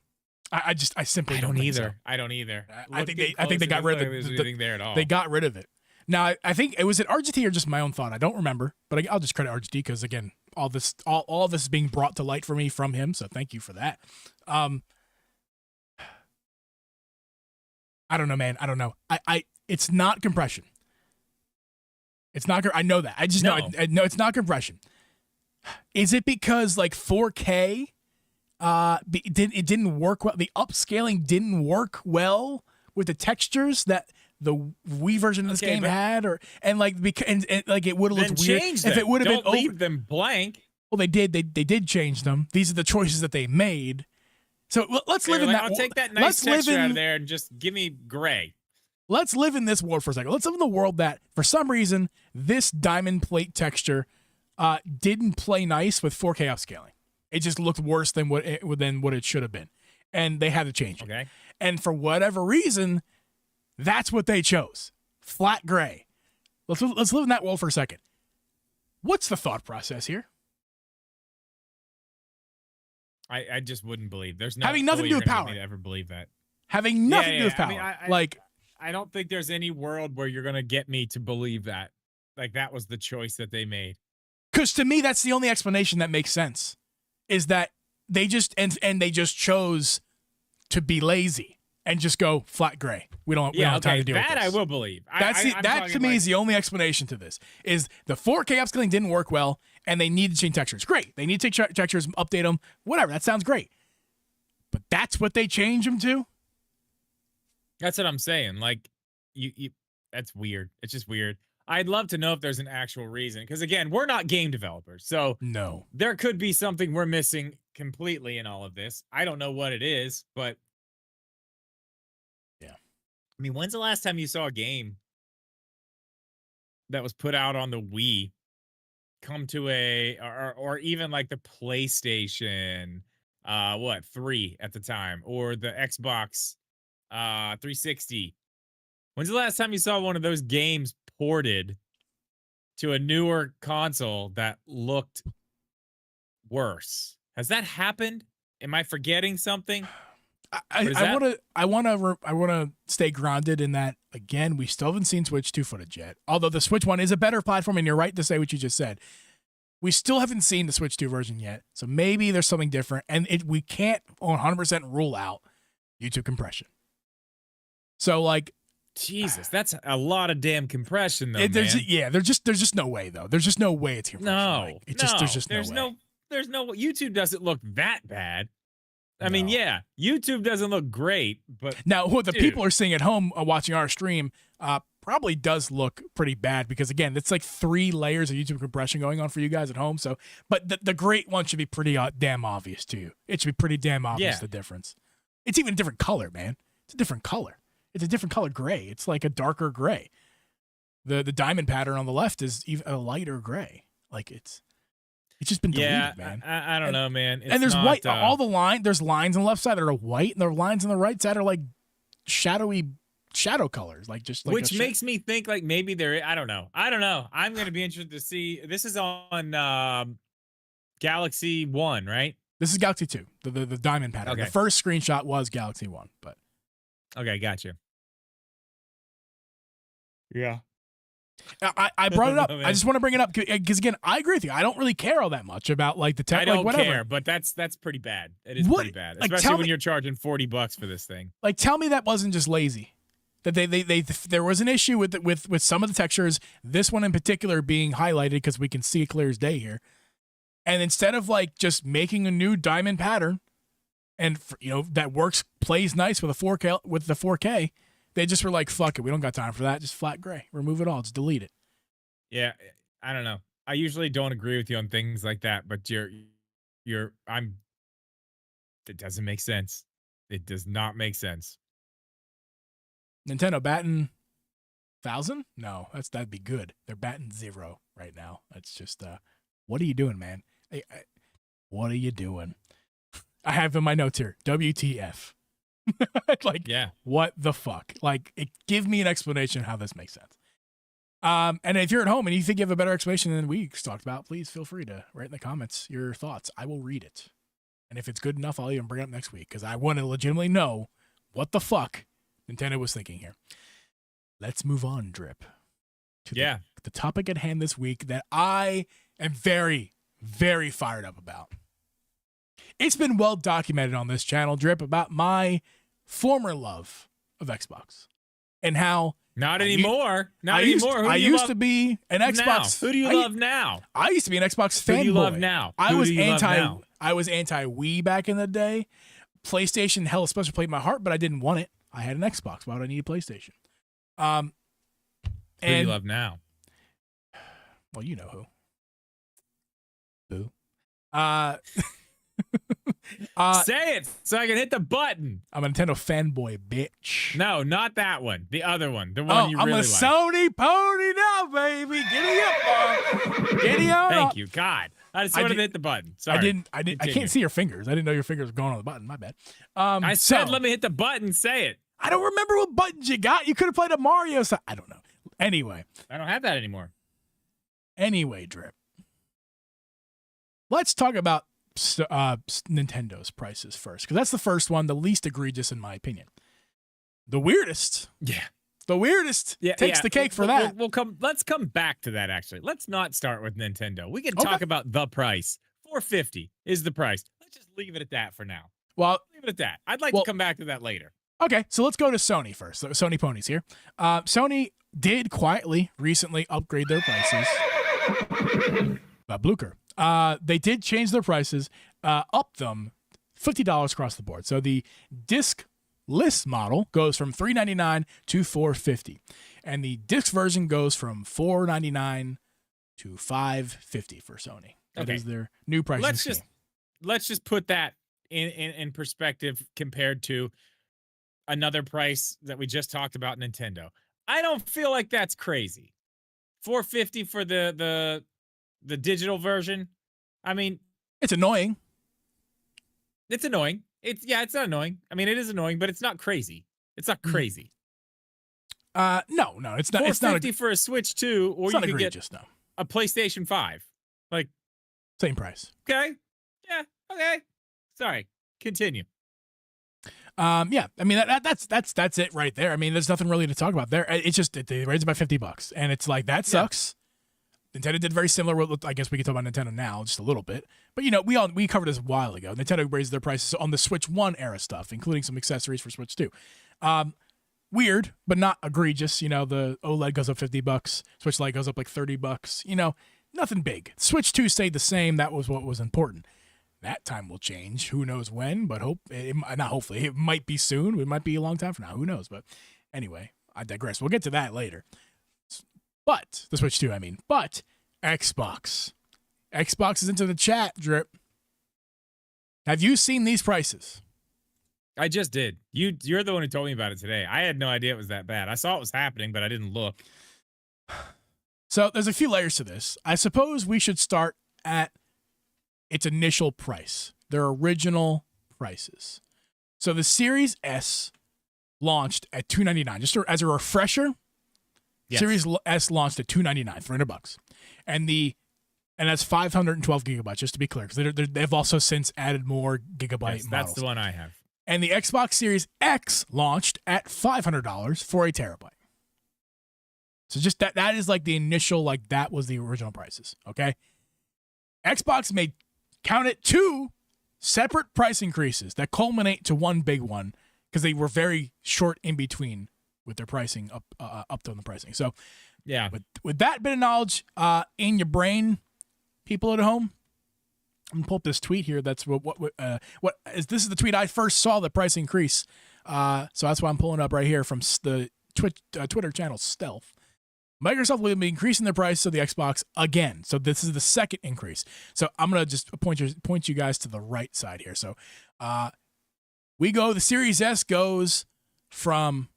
I simply don't think either. So. I don't either. I think they got rid of it. There at all. They got rid of it. Now I think it was at RGT or just my own thought. I don't remember, but I'll just credit RGT because again, all of this is being brought to light for me from him. So thank you for that. I don't know, man. I don't know. It's not compression. It's not. I know that. I just know. I know it's not compression. Is it because like 4K? It didn't work well. The upscaling didn't work well with the textures that the Wii version of this game had, and it would have looked weird if it would have been. Don't leave them blank. Well, they did. They did change them. These are the choices that they made. So let's live in that. I'll take that nice texture out of there and just give me gray. Let's live in this world for a second. Let's live in the world that, for some reason, this diamond plate texture didn't play nice with 4K upscaling. It just looked worse than what it should have been. and they had to change it. Okay. And for whatever reason, that's what they chose. Flat gray. Let's live in that world for a second. What's the thought process here? I just wouldn't believe. There's no having nothing to do with power. To ever believe that. Having nothing to do with power. I mean, I don't think there's any world where you're gonna get me to believe that. Like that was the choice that they made. Because to me, that's the only explanation that makes sense. Is that they just and they just chose to be lazy and just go flat gray. We don't have time to deal with this. That I will believe. That to me is the only explanation to this. Is the 4K upscaling didn't work well and they need to change textures. Great. They need to take textures, update them, whatever. That sounds great. But that's what they change them to? That's what I'm saying. Like, you that's weird. It's just weird. I'd love to know if there's an actual reason. Because, again, we're not game developers. So no, there could be something we're missing completely in all of this. I don't know what it is, but yeah. I mean, when's the last time you saw a game that was put out on the Wii come to or even like the PlayStation 3 at the time, or the Xbox 360? When's the last time you saw one of those games ported to a newer console that looked worse? Has that happened? Am I forgetting something? I want to stay grounded in that. Again, we still haven't seen Switch 2 footage yet. Although the Switch 1 is a better platform, and you're right to say what you just said. We still haven't seen the Switch 2 version yet, so maybe there's something different, and we can't 100% rule out YouTube compression. So, like, Jesus, that's a lot of damn compression, though, there's just no way, though. There's just no way it's compression. No, There's no way. There's no YouTube doesn't look that bad. I mean, yeah, YouTube doesn't look great, but now what the people are seeing at home watching our stream probably does look pretty bad, because again, it's like 3 layers of YouTube compression going on for you guys at home. So, but the great one should be pretty damn obvious to you. It should be pretty damn obvious the difference. It's even a different color, man. It's a different color. It's a different color gray. It's like a darker gray. The diamond pattern on the left is even a lighter gray. Like it's just been deleted, man. I don't know, man. And there's white. All the there's lines on the left side that are white, and the lines on the right side are like shadowy shadow colors, like just like which makes me think like maybe there. I don't know. I'm going to be interested to see. This is on Galaxy 1, right? This is Galaxy 2, the diamond pattern. Okay. The first screenshot was Galaxy 1, but okay, gotcha. Yeah. I brought it up. I just want to bring it up because again, I agree with you. I don't really care all that much about like the tech. I don't whatever. care, but that's pretty bad. It is pretty bad, especially when you're charging $40 for this thing. Like, tell me that wasn't just lazy. That there was an issue with some of the textures. This one in particular being highlighted because we can see it clear as day here. And instead of like just making a new diamond pattern, and that plays nice with the 4K. They just were like, fuck it, we don't got time for that. Just flat gray. Remove it all. Just delete it. Yeah, I don't know. I usually don't agree with you on things like that, but it doesn't make sense. It does not make sense. Nintendo batting 1,000? No, that'd be good. They're batting 0 right now. That's just what are you doing, man? What are you doing? I have in my notes here, WTF. Like, yeah, what the fuck? Like, give me an explanation how this makes sense. And if you're at home and you think you have a better explanation than we talked about, please feel free to write in the comments your thoughts. I will read it. And if it's good enough, I'll even bring it up next week, because I want to legitimately know what the fuck Nintendo was thinking here. Let's move on, Drip, to the topic at hand this week that I am very, very fired up about. It's been well documented on this channel, Drip, about my former love of Xbox and how not anymore. Not anymore. I used to be an Xbox. Now? Who do you love now? I used to be an Xbox fanboy. Who do you love now? I was anti Wii back in the day. PlayStation, hell, especially played my heart, but I didn't want it. I had an Xbox. Why would I need a PlayStation? Who do you love now? Well, you know who. Who? Say it so I can hit the button. I'm a Nintendo fanboy, bitch. No, not that one. The other one. The one you really like. I'm a Sony pony now, baby. Giddy up, Mom. Giddy on. Thank you, God. I just wanted to hit the button. Sorry. I didn't. I can't see your fingers. I didn't know your fingers were going on the button. My bad. I said, let me hit the button. Say it. I don't remember what buttons you got. You could have played a Mario. So I don't know. Anyway. I don't have that anymore. Anyway, Drip. Let's talk about Nintendo's prices first, because that's the first one, the least egregious in my opinion. The weirdest. Yeah. The weirdest takes the cake for that. Let's come back to that, actually. Let's not start with Nintendo. We can talk about the price. $450 is the price. Let's just leave it at that for now. Well, leave it at that. I'd like to come back to that later. Okay, so let's go to Sony first. Sony ponies here. Sony did quietly recently upgrade their prices. Blucher. They did change their prices, up them $50 across the board. So the disc-less model goes from $399 to $450, and the disc version goes from $499 to $550 for Sony. That is their new pricing scheme. Let's just put that in perspective compared to another price that we just talked about, Nintendo. I don't feel like that's crazy. $450 for the digital version. I mean, it's annoying. It's annoying. It's not annoying. I mean, it is annoying, but it's not crazy. It's not crazy. No, it's not. It's not $450 for a Switch 2, or you could get a PlayStation 5. Like, same price. Okay. Yeah. Okay. Sorry. Continue. Yeah, I mean that's it right there. I mean, there's nothing really to talk about there. It's just they raised it by $50, and it's like that sucks. Yeah. Nintendo did very similar. I guess we can talk about Nintendo now just a little bit, but we covered this a while ago. Nintendo raised their prices on the Switch 1 era stuff, including some accessories for Switch 2. Weird, but not egregious. The OLED goes up $50, Switch Lite goes up like $30. Nothing big. Switch 2 stayed the same. That was what was important. That time will change. Who knows when, but it might be soon. It might be a long time from now. Who knows? But anyway, I digress. We'll get to that later. But the Switch 2, but Xbox. Xbox is into the chat, Drip. Have you seen these prices? I just did. You're the one who told me about it today. I had no idea it was that bad. I saw it was happening, but I didn't look. So there's a few layers to this. I suppose we should start at its initial price, their original prices. So the Series S launched at $299. Just as a refresher, yes. Series S launched at $299, $300, and that's 512 gigabytes. Just to be clear, because they've also since added more gigabyte models. That's the one I have. And the Xbox Series X launched at $500 for a terabyte. So just that is like the initial, that was the original prices. Okay, Xbox made. Count it 2 separate price increases that culminate to one big one, because they were very short in between with their pricing up to the pricing. So, yeah. With that bit of knowledge in your brain, people at home, I'm gonna pull up this tweet here. That's this is the tweet I first saw the price increase. So that's why I'm pulling up right here from the Twitter channel Stealth. Microsoft will be increasing their price of the Xbox again. So this is the second increase. So I'm going to just point you guys to the right side here. So the Series S goes from,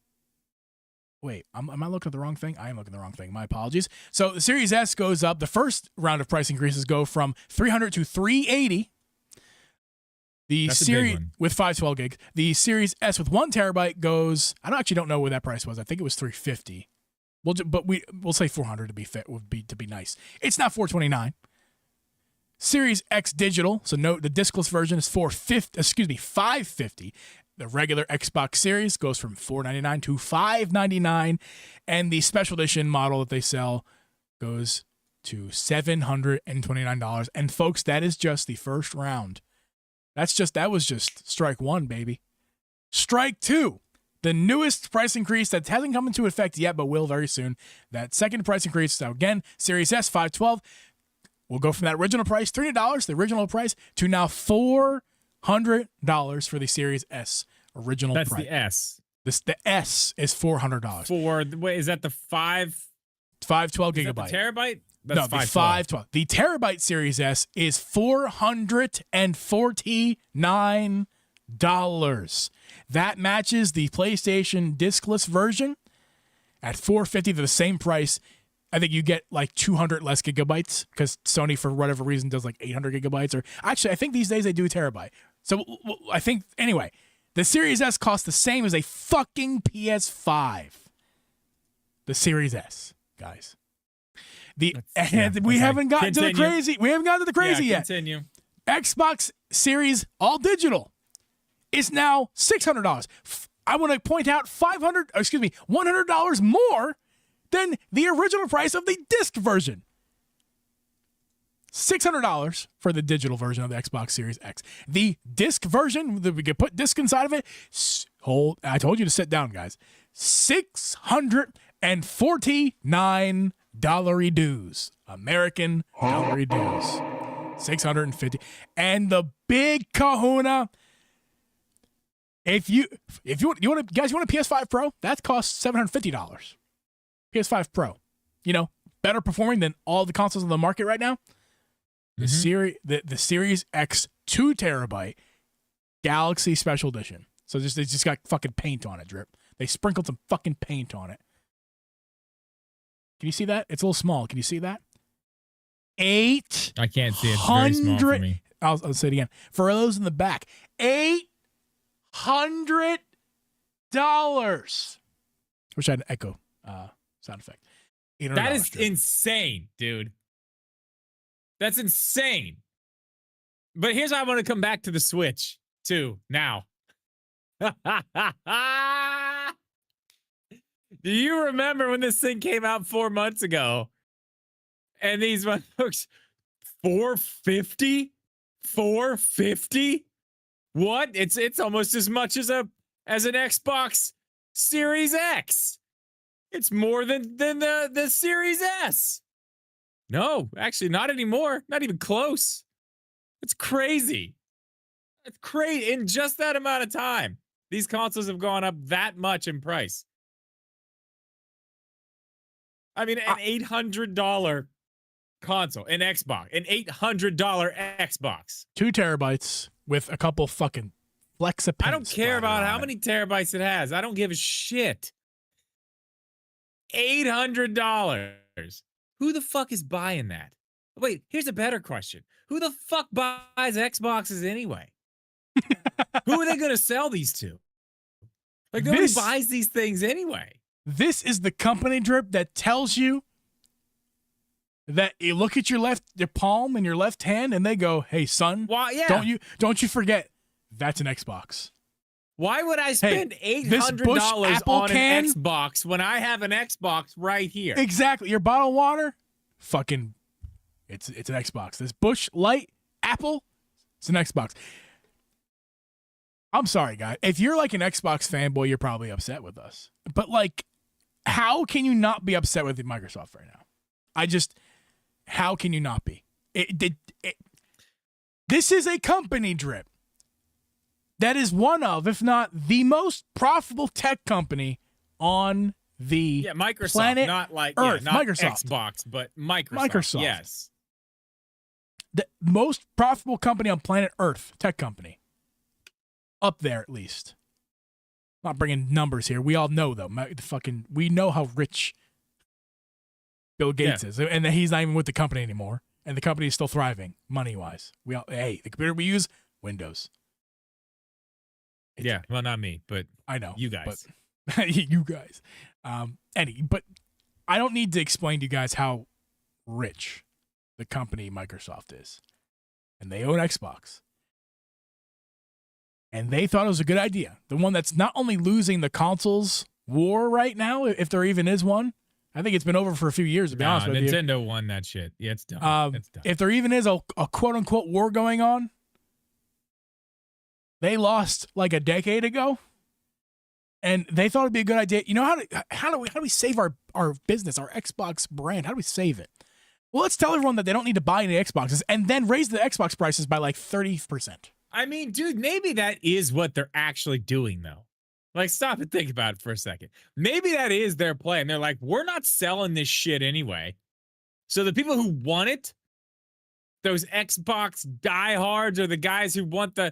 am I looking at the wrong thing? I am looking at the wrong thing. My apologies. So the Series S goes up. The first round of price increases go from $300 to $380. That's Series with 512 gigs. The Series S with 1 terabyte goes, I actually don't know what that price was. I think it was $350. We'll say $400 to be fit to be nice. It's not $429. Series X digital, so note the discless version is $550. The regular Xbox Series goes from $499 to $599, and the special edition model that they sell goes to $729. And folks, that is just the first round. That was just strike 1, baby. Strike 2. The newest price increase that hasn't come into effect yet, but will very soon. That second price increase, so again, Series S, $512. We'll go from that original price, $300, the original price, to now $400 for the Series S original price. That's the S. The S is $400. Is that the 512 gigabyte? That the terabyte? That's no, the 512. The terabyte Series S is $449. That matches the PlayStation discless version at $450 to the same price. I think you get like 200 less gigabytes because Sony, for whatever reason, does like 800 gigabytes. Or actually, I think these days they do a terabyte. So I think, anyway, the Series S costs the same as a fucking PS5. The Series S, guys. We haven't gotten to the crazy. We haven't gotten to the crazy yet. Continue. Xbox Series all digital is now $600. I want to point out $100 more than the original price of the disc version. $600 for the digital version of the Xbox Series X. The disc version, we could put disc inside of it. I told you to sit down, guys. $649 dues. American dollary dues. $650. And the big kahuna. If you want a PS5 Pro, that costs $750. PS5 Pro. Better performing than all the consoles on the market right now. The Series X 2 terabyte Galaxy Special Edition. So they just got fucking paint on it, Drip. They sprinkled some fucking paint on it. Can you see that? It's a little small. Can you see that? I can't see it. It's very small for me. I'll say it again. For those in the back, $800. Wish I had an echo sound effect. That is insane, dude. That's insane. But here's how I want to come back to the Switch, too, now. Do you remember when this thing came out 4 months ago? And these folks, $450? $450? What? It's almost as much as an Xbox Series X. It's more than the Series S. No, actually, not anymore. Not even close. It's crazy. It's crazy. In just that amount of time, these consoles have gone up that much in price. I mean, an $800 console, an Xbox, an $800 Xbox. 2 terabytes with a couple fucking flex of. I don't care about how many terabytes it has. I don't give a shit. $800. Who the fuck is buying that? Wait, here's a better question. Who the fuck buys Xboxes anyway? Who are they going to sell these to? Like, nobody buys these things anyway. This is the company, Drip, that tells you that you look at your palm and your left hand and they go, "Hey, son, don't you forget, that's an Xbox." Why would I spend $800 on an Xbox when I have an Xbox right here? Exactly. Your bottle of water, fucking, it's an Xbox. This Busch Light Apple, it's an Xbox. I'm sorry, guys. If you're like an Xbox fanboy, you're probably upset with us. But like, how can you not be upset with Microsoft right now? How can you not be? This is a company, Drip, that is one of, if not the most profitable tech company on the Microsoft, planet not like Earth. not Microsoft. Xbox, but Microsoft. Yes, the most profitable company on planet Earth, tech company, up there at least. Not bringing numbers here. We all know though. We know how rich Bill Gates is, and that he's not even with the company anymore, and the company is still thriving money wise. The computer we use, Windows. Well, not me, but I know you guys. But you guys. But I don't need to explain to you guys how rich the company Microsoft is, and they own Xbox, and they thought it was a good idea. The one that's not only losing the consoles war right now, if there even is one. I think it's been over for a few years, to be honest with you. Nintendo won that shit. Yeah, it's done. It's done. If there even is a quote-unquote war going on, they lost like a decade ago, and they thought it'd be a good idea. You know, how do we save our business, our Xbox brand? How do we save it? Well, let's tell everyone that they don't need to buy any Xboxes and then raise the Xbox prices by like 30%. I mean, dude, maybe that is what they're actually doing, though. Like, stop and think about it for a second. Maybe that is their plan. They're like, we're not selling this shit anyway. So the people who want it, those Xbox diehards or the guys who want we're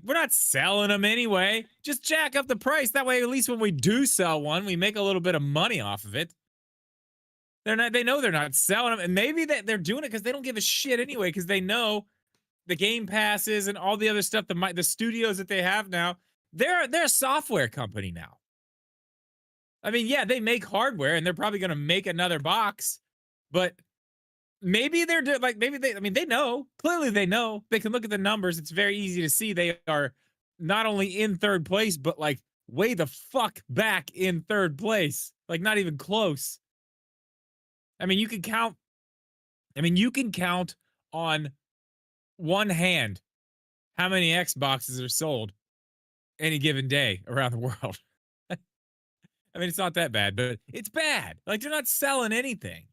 not selling them anyway. Just jack up the price. That way, at least when we do sell one, we make a little bit of money off of it. They're not. They know they're not selling them, and maybe they're doing it because they don't give a shit anyway. Because they know the Game Passes and all the other stuff. The studios that they have now. They're a software company now. I mean, yeah, they make hardware, and they're probably going to make another box, but maybe they're like they know. Clearly, they know. They can look at the numbers. It's very easy to see they are not only in third place, but like way the fuck back in third place. Like not even close. I mean, you can count on one hand how many Xboxes are sold any given day around the world. I mean, it's not that bad, but it's bad. Like they're not selling anything.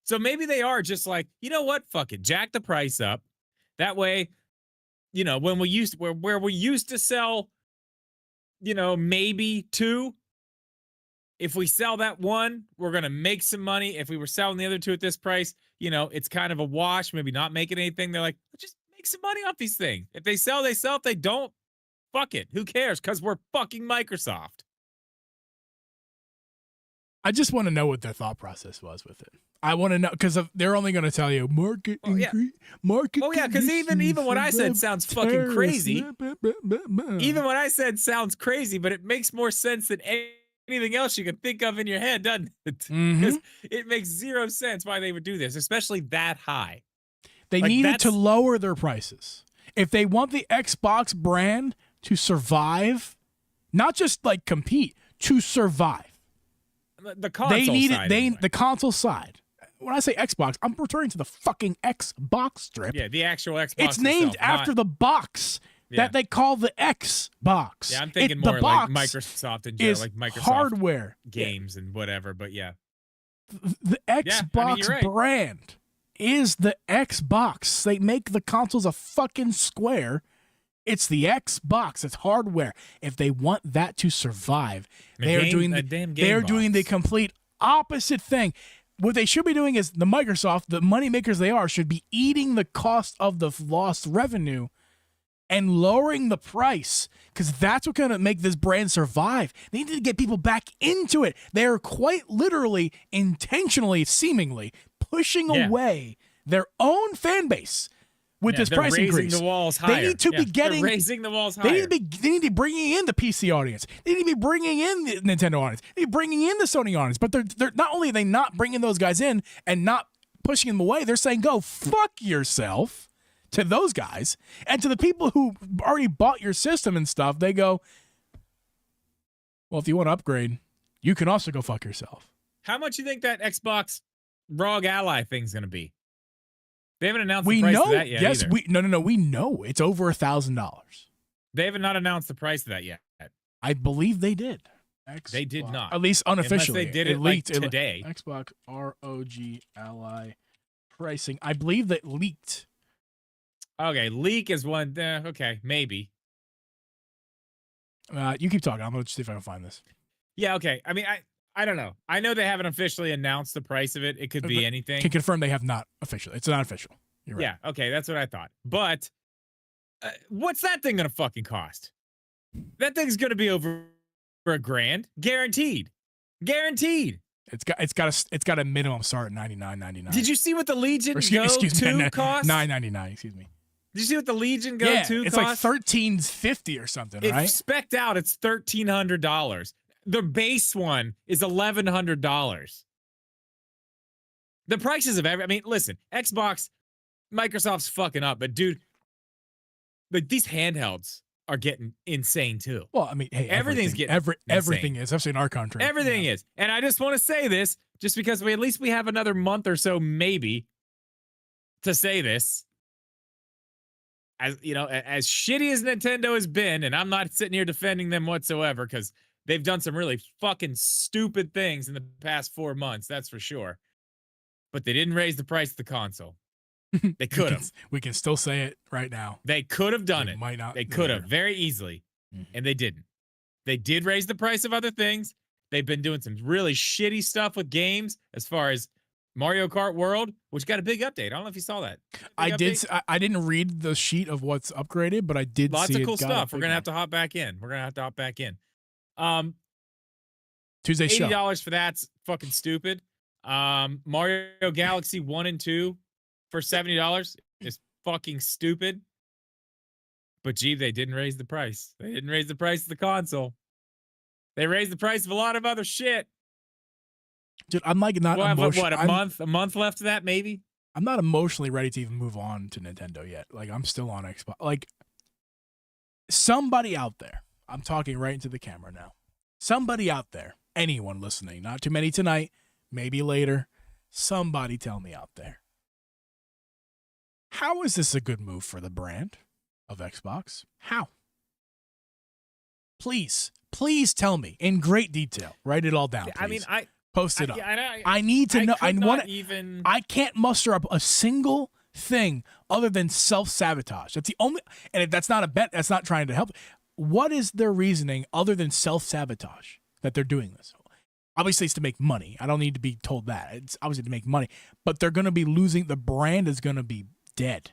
So maybe they are just like, you know what? Fuck it. Jack the price up. That way, you know, when we used where we used to sell, you know, maybe 2. If we sell that one, we're going to make some money. If we were selling the other 2 at this price, you know, it's kind of a wash, maybe not making anything. They're like, just make some money off these things. If they sell, they sell. If they don't, fuck it. Who cares? Because we're fucking Microsoft. I just want to know what their thought process was with it. I want to know because they're only going to tell you market increase, market. Oh yeah, because even what I said sounds fucking crazy. Even what I said sounds crazy, but it makes more sense than anything else you can think of in your head, doesn't it? Because it makes 0 sense why they would do this, especially that high. They needed to lower their prices. If they want the Xbox brand to survive, not just like compete, to survive. The console side. The console side. When I say Xbox, I'm referring to the fucking Xbox strip. Yeah, the actual Xbox. It's named after the box that they call the Xbox. Yeah, I'm thinking more like Microsoft and like Microsoft hardware games and whatever. But yeah, the Xbox brand is the Xbox. They make the consoles a fucking square. It's the Xbox. It's hardware. If they want that to survive, they're doing the complete opposite thing. What they should be doing is the money makers they are, should be eating the cost of the lost revenue and lowering the price, because that's what's going to make this brand survive. They need to get people back into it. They're quite literally, intentionally, seemingly pushing away their own fan base with this price increase. The walls higher. They need to be getting raising the walls higher. They need to be bringing in the PC audience. They need to be bringing in the Nintendo audience. They need to be bringing in the Sony audience. But they're not only are they not bringing those guys in and not pushing them away, they're saying go fuck yourself to those guys. And to the people who already bought your system and stuff, they go, well, if you want to upgrade, you can also go fuck yourself. How much you think that Xbox ROG Ally thing's going to be? They haven't announced the price of that yet. Yes, either. We know it's over $1,000. They haven't not announced the price of that yet. I believe they did. They did not, at least unofficially. Unless they did it leaked today. Xbox ROG Ally pricing. I believe that leaked. Okay, leak is one. Okay, maybe. You keep talking. I'm gonna see if I can find this. Yeah. Okay. I mean, I don't know. I know they haven't officially announced the price of it. It could be anything. Can confirm they have not officially. It's not official. You're right. Yeah. Okay. That's what I thought. But what's that thing going to fucking cost? That thing's going to be over $1,000, guaranteed. Guaranteed. It's got a minimum start at $99.99. Did you see what the Legion Go 2 cost? $9.99. Excuse me. Did you see what the Legion Go 2 it's cost? like $1,350 or something, right? If spec'd out, it's $1,300. The base one is $1,100. The prices of listen, Xbox, Microsoft's fucking up, but dude, like these handhelds are getting insane too. Well, I mean, hey, everything is, especially in our country. Everything is. And I just want to say this, just because at least we have another month or so, maybe, to say this. As you know, as shitty as Nintendo has been, and I'm not sitting here defending them whatsoever, because they've done some really fucking stupid things in the past 4 months, that's for sure. But they didn't raise the price of the console. They could have. We can still say it right now. They could have done it. Might not. They could have very easily, and they didn't. They did raise the price of other things. They've been doing some really shitty stuff with games, as far as Mario Kart World, which got a big update. I don't know if you saw that. I didn't read the sheet of what's upgraded, but I did see lots of cool stuff. We're gonna have to hop back in. Tuesday show. $80 for that's fucking stupid. Mario Galaxy 1 and 2 for $70 is fucking stupid. But Geeb, they didn't raise the price. They didn't raise the price of the console. They raised the price of a lot of other shit. Dude, I'm like not emotional. What, a month left of that, maybe? I'm not emotionally ready to even move on to Nintendo yet. Like, I'm still on Xbox. Like, somebody out there, I'm talking right into the camera now. Somebody out there, anyone listening, not too many tonight, maybe later, somebody tell me out there. How is this a good move for the brand of Xbox? How? Please tell me in great detail. Write it all down, please. I mean, post it up. I need to know. I can't muster up a single thing other than self-sabotage. That's the only, and if that's not a bet, that's not trying to help. What is their reasoning other than self-sabotage that they're doing this? Obviously, it's to make money. I don't need to be told that. It's obviously to make money, but they're going to be losing. The brand is going to be dead.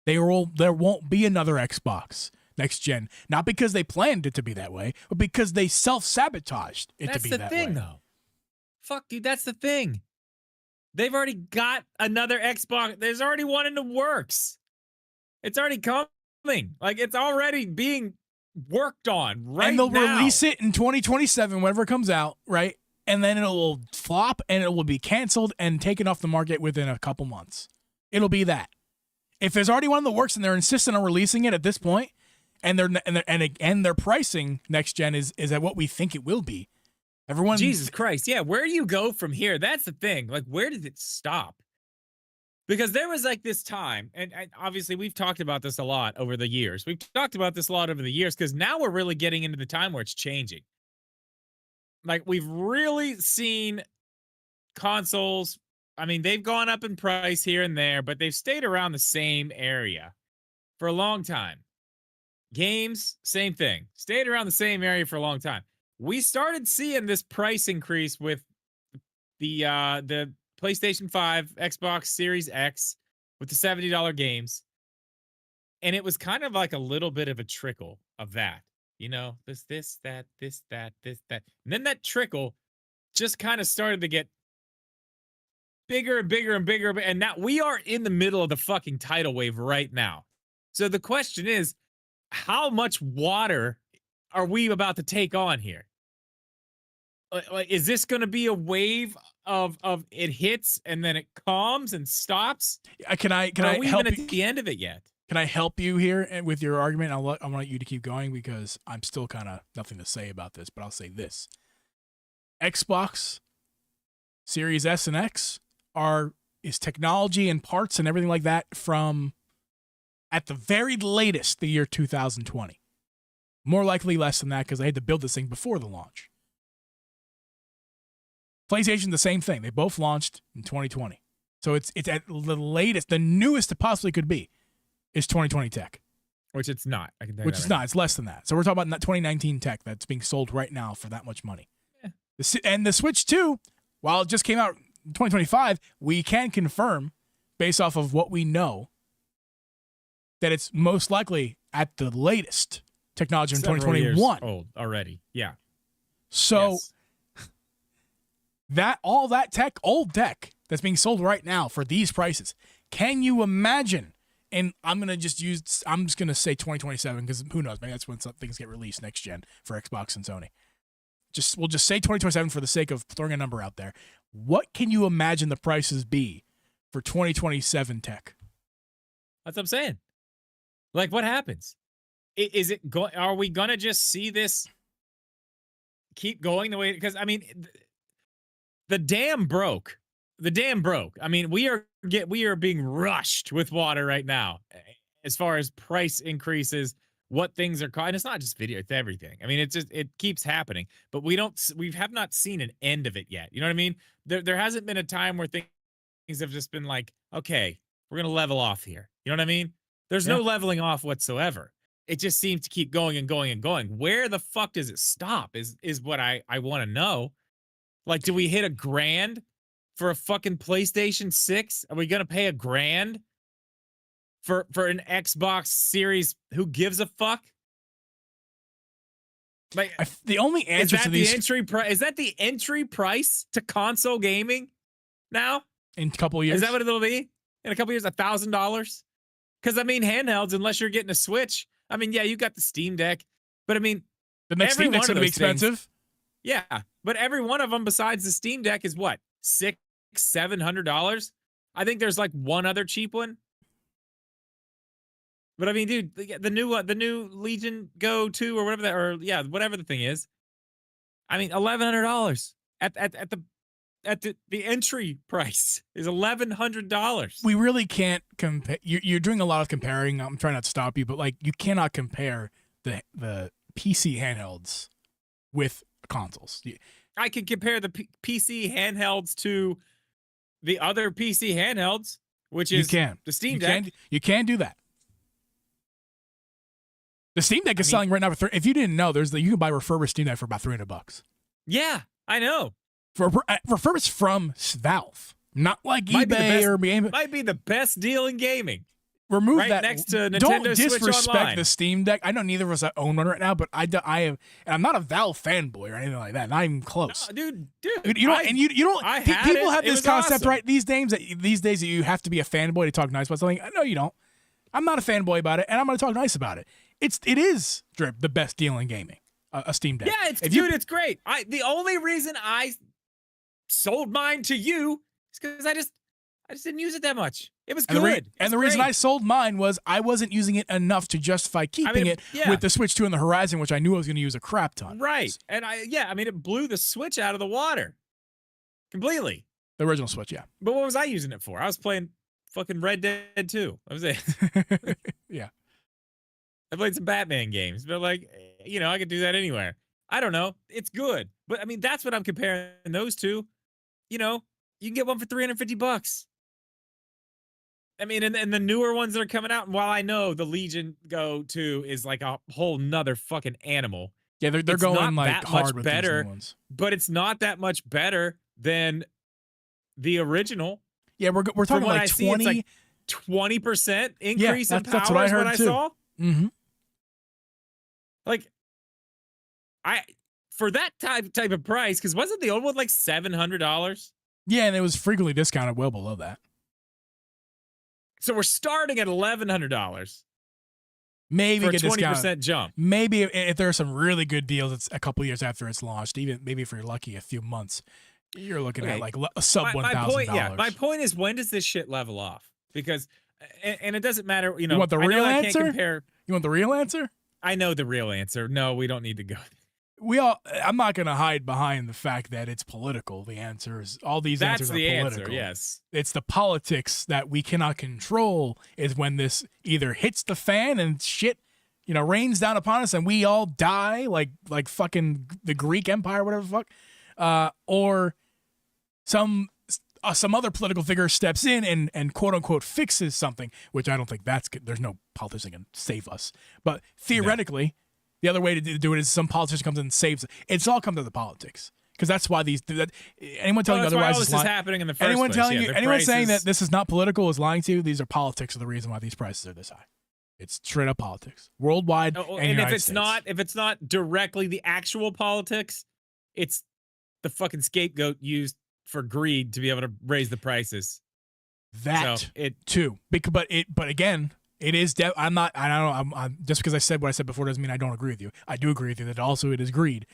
There won't be another Xbox next gen, not because they planned it to be that way, but because they self-sabotaged it to be that way. That's the thing, though. Fuck, dude, that's the thing. They've already got another Xbox. There's already one in the works. It's already coming. Like, it's already being worked on right now. And they'll release it in 2027, whenever it comes out, right? And then it'll flop, and it will be canceled and taken off the market within a couple months. It'll be that. If there's already one in the works and they're insistent on releasing it at this point, and their pricing next gen is at what we think it will be. Everyone, Jesus Christ, yeah. Where do you go from here? That's the thing. Like, where does it stop? Because there was like this time, and obviously we've talked about this a lot over the years. We've talked about this a lot over the years because now we're really getting into the time where it's changing. Like, we've really seen consoles. I mean, they've gone up in price here and there, but they've stayed around the same area for a long time. Games, same thing. Stayed around the same area for a long time. We started seeing this price increase with the PlayStation 5, Xbox Series X with the $70 games. And it was kind of like a little bit of a trickle of that. You know, this, that. And then that trickle just kind of started to get bigger and bigger and bigger. And now we are in the middle of the fucking tidal wave right now. So the question is, how much water are we about to take on here? Like, is this going to be a wave of it hits and then it calms and stops? Can I are we help even you? At the end of it yet? Can I help you here with your argument? I want you to keep going because I'm still kind of nothing to say about this, but I'll say this. Xbox Series S and X is technology and parts and everything like that from at the very latest the year 2020. More likely less than that because they had to build this thing before the launch. PlayStation, the same thing. They both launched in 2020. So it's at the latest, the newest it possibly could be is 2020 tech. Which it's not. I can tell you Which that it's right not. It's less than that. So we're talking about 2019 tech that's being sold right now for that much money. Yeah. And the Switch 2, while it just came out in 2025, we can confirm, based off of what we know, that it's most likely at the latest technology in 2021. Old already. Yeah. So yes. All that tech, old tech that's being sold right now for these prices. Can you imagine? And I'm just going to say 2027 because who knows? Maybe that's when some things get released next gen for Xbox and Sony. We'll just say 2027 for the sake of throwing a number out there. What can you imagine the prices be for 2027 tech? That's what I'm saying. Like, what happens? Is it going? Are we gonna just see this keep going the way? Because I mean, the dam broke. The dam broke. I mean, we are being rushed with water right now, as far as price increases, what things are costing. It's not just video; it's everything. I mean, it keeps happening, but we have not seen an end of it yet. You know what I mean? There hasn't been a time where things have just been like, okay, we're gonna level off here. You know what I mean? There's no leveling off whatsoever. It just seems to keep going and going and going. Where the fuck does it stop is what I want to know. Like, do we hit $1,000 for a fucking PlayStation 6? Are we going to pay $1,000 for an Xbox Series? Who gives a fuck? Like, the only answer to these... Is that the entry price to console gaming? now? In a couple of years? Is that what it'll be? In a couple of years, $1,000? Because, I mean, handhelds, unless you're getting a Switch, I mean, yeah, you got the Steam Deck, but I mean, the next Steam Deck's going to be expensive. Yeah, but every one of them besides the Steam Deck is what? $600-$700? I think there's like one other cheap one. But I mean, dude, the new Legion Go 2 or whatever whatever the thing is. I mean, $1,100 at the entry price is $1,100. We really can't compare. You're doing a lot of comparing. I'm trying not to stop you, but like you cannot compare the PC handhelds with consoles. I can compare the PC handhelds to the other PC handhelds, which is the Steam Deck. You can do that. The Steam Deck is selling right now for if you didn't know, you can buy refurbished Steam Deck for about $300. Yeah, I know. For refurbished from Valve, not like eBay or might be the best deal in gaming. Remove right that next to Nintendo Don't Switch disrespect Online. the Steam Deck. I know neither of us own one right now, but I am, and I'm not a Valve fanboy or anything like that. Not even close. No, dude, you don't. You don't. People have this concept right these days that you have to be a fanboy to talk nice about something. No, you don't. I'm not a fanboy about it, and I'm going to talk nice about it. It is Drip the best deal in gaming. A Steam Deck. Yeah, it's great. The only reason I sold mine to you is because I just didn't use it that much. It was good. And the reason I sold mine was I wasn't using it enough to justify keeping it with the Switch 2 and the Horizon, which I knew I was going to use a crap ton. Right. And it blew the Switch out of the water completely. The original Switch, yeah. But what was I using it for? I was playing fucking Red Dead 2. That was it. Yeah. I played some Batman games, but I could do that anywhere. I don't know. It's good. But I mean, that's what I'm comparing those two. You can get one for $350. I mean, and the newer ones that are coming out, and while I know the Legion Go 2 is like a whole nother fucking animal. Yeah, they're going like hard with these new ones. But it's not that much better than the original. Yeah, we're talking like 20 like 20% increase in power. That's what I heard too. Saw. Mm-hmm. Like, for that type of price, because wasn't the old one like $700? Yeah, and it was frequently discounted well below that. So we're starting at $1,100. Maybe for get a 20% jump. Maybe if there are some really good deals, it's a couple years after it's launched. Even maybe if you're lucky, a few months. You're looking at like a sub $1,000. Yeah, my point is, when does this shit level off? Because, and it doesn't matter. You want the real answer? I can't compare. You want the real answer? I know the real answer. No, we don't need to go. I'm not going to hide behind the fact that it's political. The answer is all these answers are political. That's the answer, yes. It's the politics that we cannot control is when this either hits the fan and shit, rains down upon us and we all die like fucking the Greek Empire, whatever the fuck, or some other political figure steps in and quote unquote fixes something, which I don't think that's good. There's no politician can save us. But theoretically, no. The other way to do it is some politician comes in and saves it. It's all come to the politics. Because that's why anyone telling you otherwise is lying. Happening in the first place. Anyone saying that this is not political is lying to you. These are politics are the reason why these prices are this high. It's straight up politics. Worldwide and if it's not directly the actual politics, it's the fucking scapegoat used for greed to be able to raise the prices. Too. But again, it is. I'm just because I said what I said before doesn't mean I don't agree with you. I do agree with you that also it is greed.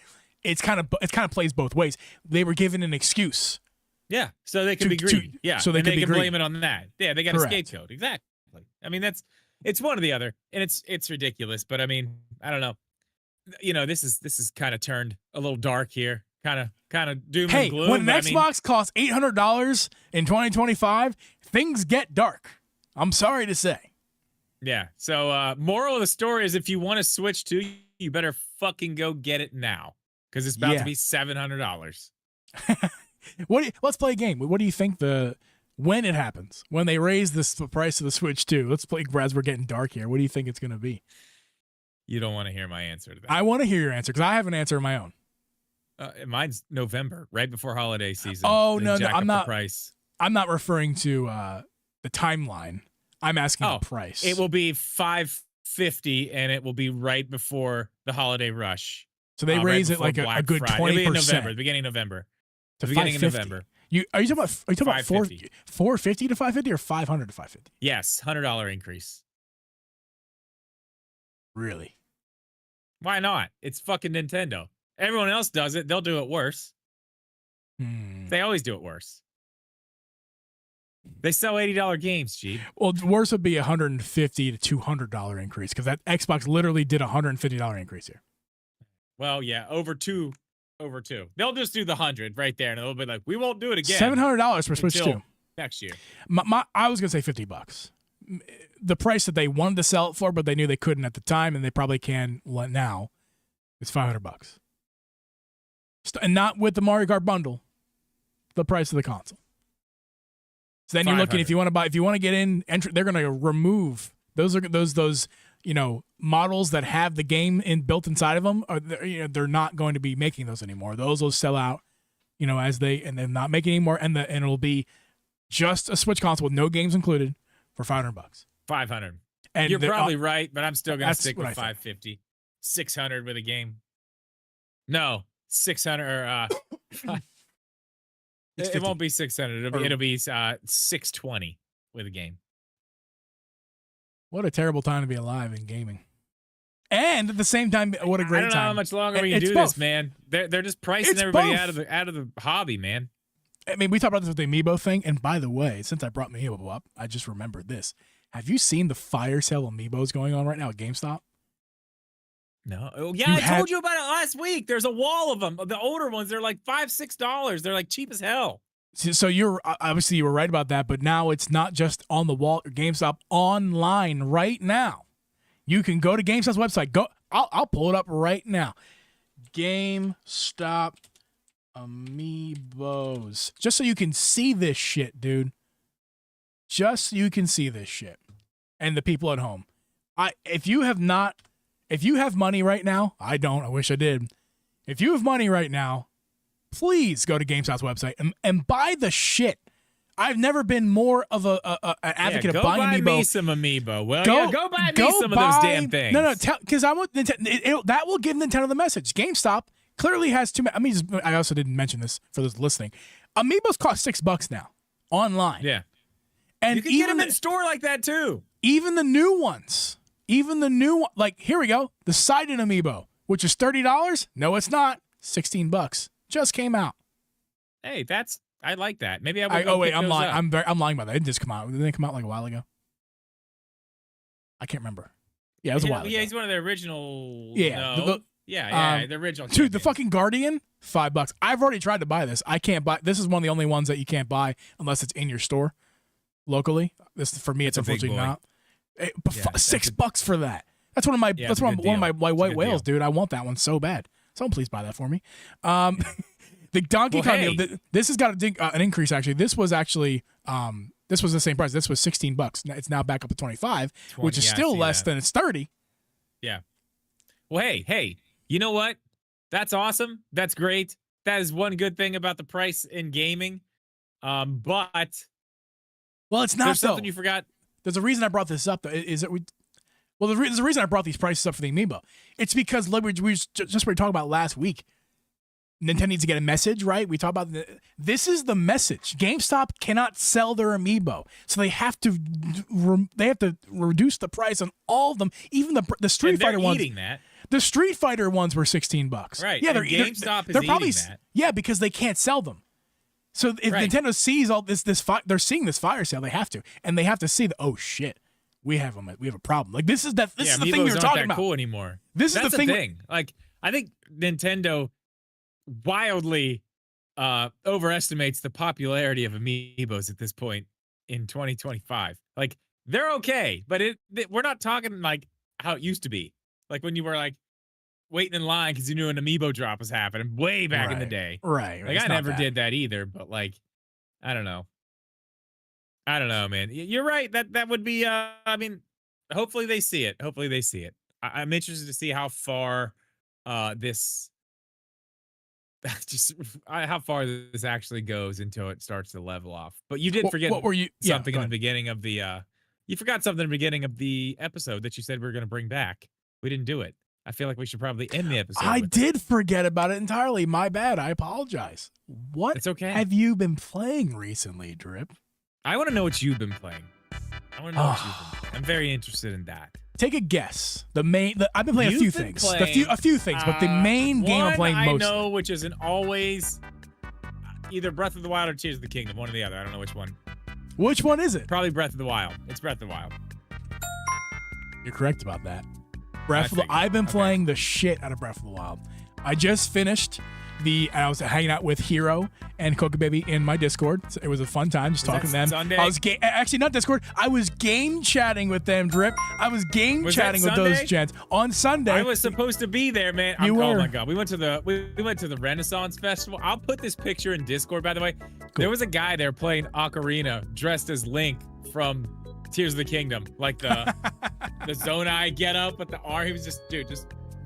It kind of plays both ways. They were given an excuse. Yeah, so they can be greedy. Yeah, so they can blame it on that. Yeah, they got a scapegoat. Exactly. I mean, it's one or the other, and it's ridiculous. But I mean, I don't know. This is kind of turned a little dark here. Kind of doom and gloom. When an Xbox costs $800 in 2025, things get dark. I'm sorry to say. Yeah. So, moral of the story is if you want to switch to, you better fucking go get it now because it's about to be $700. Let's play a game. What do you think when it happens, when they raise the price of the Switch 2? Let's play as we're getting dark here. What do you think it's going to be? You don't want to hear my answer to that. I want to hear your answer because I have an answer of my own. Mine's November, right before holiday season. Oh no, I'm not. Price. I'm not referring to the timeline. I'm asking the price. It will be $550, and it will be right before the holiday rush. So they raise it like a good 20%. November, the beginning of November. To beginning of November. Are you talking about 450 to 550 or 500 to 550? Yes, $100 increase. Really? Why not? It's fucking Nintendo. Everyone else does it. They'll do it worse. They always do it worse. They sell $80 games, Geeb. Well, worse would be $150 to $200 increase because that Xbox literally did a $150 increase here. Well, yeah, over two. They'll just do the 100 right there, and they'll be like, "We won't do it again." $700 for Switch 2 next year. I was gonna say $50. The price that they wanted to sell it for, but they knew they couldn't at the time, and they probably can now. It's $500, and not with the Mario Kart bundle. The price of the console. So then you're looking, if you want to get in, they're going to remove those models that have the game built inside of them. They're not going to be making those anymore. Those will sell out, and they're not making anymore, and it'll be just a Switch console with no games included for $500. $500. And you're probably right, but I'm still going to stick with $550. $600 with a game. No, $600 or. It won't be $600. It'll be $620 with a game. What a terrible time to be alive in gaming. And at the same time, what a great time. I don't know how much longer we can do this, man. They're just pricing everybody out of the hobby, man. I mean, we talked about this with the Amiibo thing, and by the way, since I brought Amiibo up, I just remembered this. Have you seen the fire sale Amiibos going on right now at GameStop? No. Oh, yeah, I told you about it last week. There's a wall of them. The older ones, they're like $5, $6. They're like cheap as hell. So you were right about that, but now it's not just on the wall at GameStop, online right now. You can go to GameStop's website. I'll pull it up right now. GameStop Amiibos. Just so you can see this shit, dude. Just so you can see this shit. And the people at home. If you have money right now, I don't. I wish I did. If you have money right now, please go to GameStop's website and buy the shit. I've never been more of an advocate of buying Amiibo. Go buy me some Amiibo. Well, go buy me some of those damn things. No, because I want that will give Nintendo the message. GameStop clearly has too many. I also didn't mention this for those listening. Amiibos cost $6 now online. Yeah, and you can get them in store like that too. Even the new ones. Like, here we go. The Sidon Amiibo, which is $30. No, it's not. $16. Just came out. Hey, I like that. Maybe I will. I'm lying. I'm lying about that. It didn't just come out. Didn't they come out like a while ago? I can't remember. Yeah, it was a while ago. Yeah, he's one of the original. Yeah. No. The original. Dude, the fucking Guardian, $5. I've already tried to buy this. I can't buy. This is one of the only ones that you can't buy unless it's in your store locally. This for me, it's unfortunately not. $6 for that. That's one of my. That's one of my white whales, dude. I want that one so bad. Someone please buy that for me. The Donkey Kong deal, this has got an increase. Actually, this was the same price. This was $16. It's now back up to 25, which is still less than it's 30. Yeah. Well, hey, you know what? That's awesome. That's great. That is one good thing about the price in gaming. But it's not. There's something you forgot. There's a reason I brought this up. Though, there's a reason I brought these prices up for the Amiibo. It's because we just were talking about last week. Nintendo needs to get a message, right? We talk about this is the message. GameStop cannot sell their Amiibo, so they have to reduce the price on all of them, even the Street Fighter ones. That. The Street Fighter ones were $16. Right. Yeah, GameStop they're probably eating that. Yeah, because they can't sell them. So if Nintendo sees all this they're seeing this fire sale, they have to, and they have to see oh shit, we have a problem. Like this is the thing you're talking about. Cool anymore. That's the thing. Like I think Nintendo wildly overestimates the popularity of Amiibos at this point in 2025. Like they're okay, but we're not talking like how it used to be. Like when you were like waiting in line because you knew an Amiibo drop was happening way back in the day. Right. Like I never did that either, but like I don't know, man. You're right. That would be. I mean, hopefully they see it. I'm interested to see how far this how far this actually goes until it starts to level off. But you did forget something in the beginning of the. You forgot something in the beginning of the episode that you said we were going to bring back. We didn't do it. I feel like we should probably end the episode. I did forget about it entirely. My bad. I apologize. What It's okay. have you been playing recently, Drip? I want to know what you've been playing. I want to know what you've been playing. I'm very interested in that. Take a guess. I've been playing a few things. A few things, but the main game I'm playing most. I know, which isn't always either Breath of the Wild or Tears of the Kingdom, one or the other. I don't know which one. Which one is it? Probably Breath of the Wild. It's Breath of the Wild. You're correct about that. I've been playing the shit out of Breath of the Wild. I just finished I was hanging out with Hero and Coca Baby in my Discord. So it was a fun time just talking to them. Sunday? I was actually not Discord. I was game chatting with them, Drip. I was game chatting with those gents on Sunday. I was supposed to be there, man. You were. Oh my god, we went to the Renaissance Festival. I'll put this picture in Discord, by the way. Cool. There was a guy there playing Ocarina dressed as Link from Tears of the Kingdom, like the Zonai get up with the arm. He was just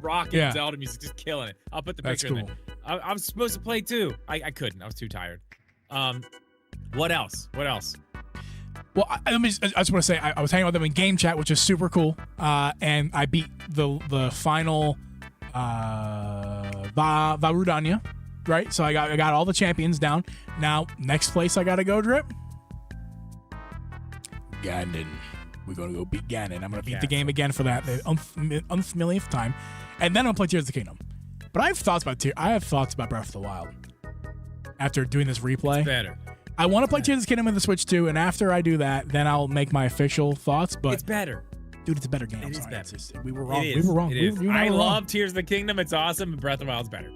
rocking Zelda music, just killing it. I'll put the picture in there. I was supposed to play too. I couldn't. I was too tired. What else? Well, I just want to say I was hanging out with them in game chat, which is super cool. And I beat the final Varudanya, right? So I got all the champions down. Now, next place I gotta go, Drip. Ganon. We're gonna go beat Ganon. I'm gonna beat the game again for that the unfamiliar time, and then I'm gonna play Tears of the Kingdom. But I have thoughts about Breath of the Wild. After doing this replay, it's better. I want to play Tears of the Kingdom in the Switch too, and after I do that, then I'll make my official thoughts. But it's better, dude. It's a better game. It is better. We were wrong. I love Tears of the Kingdom. It's awesome. But Breath of the Wild's better.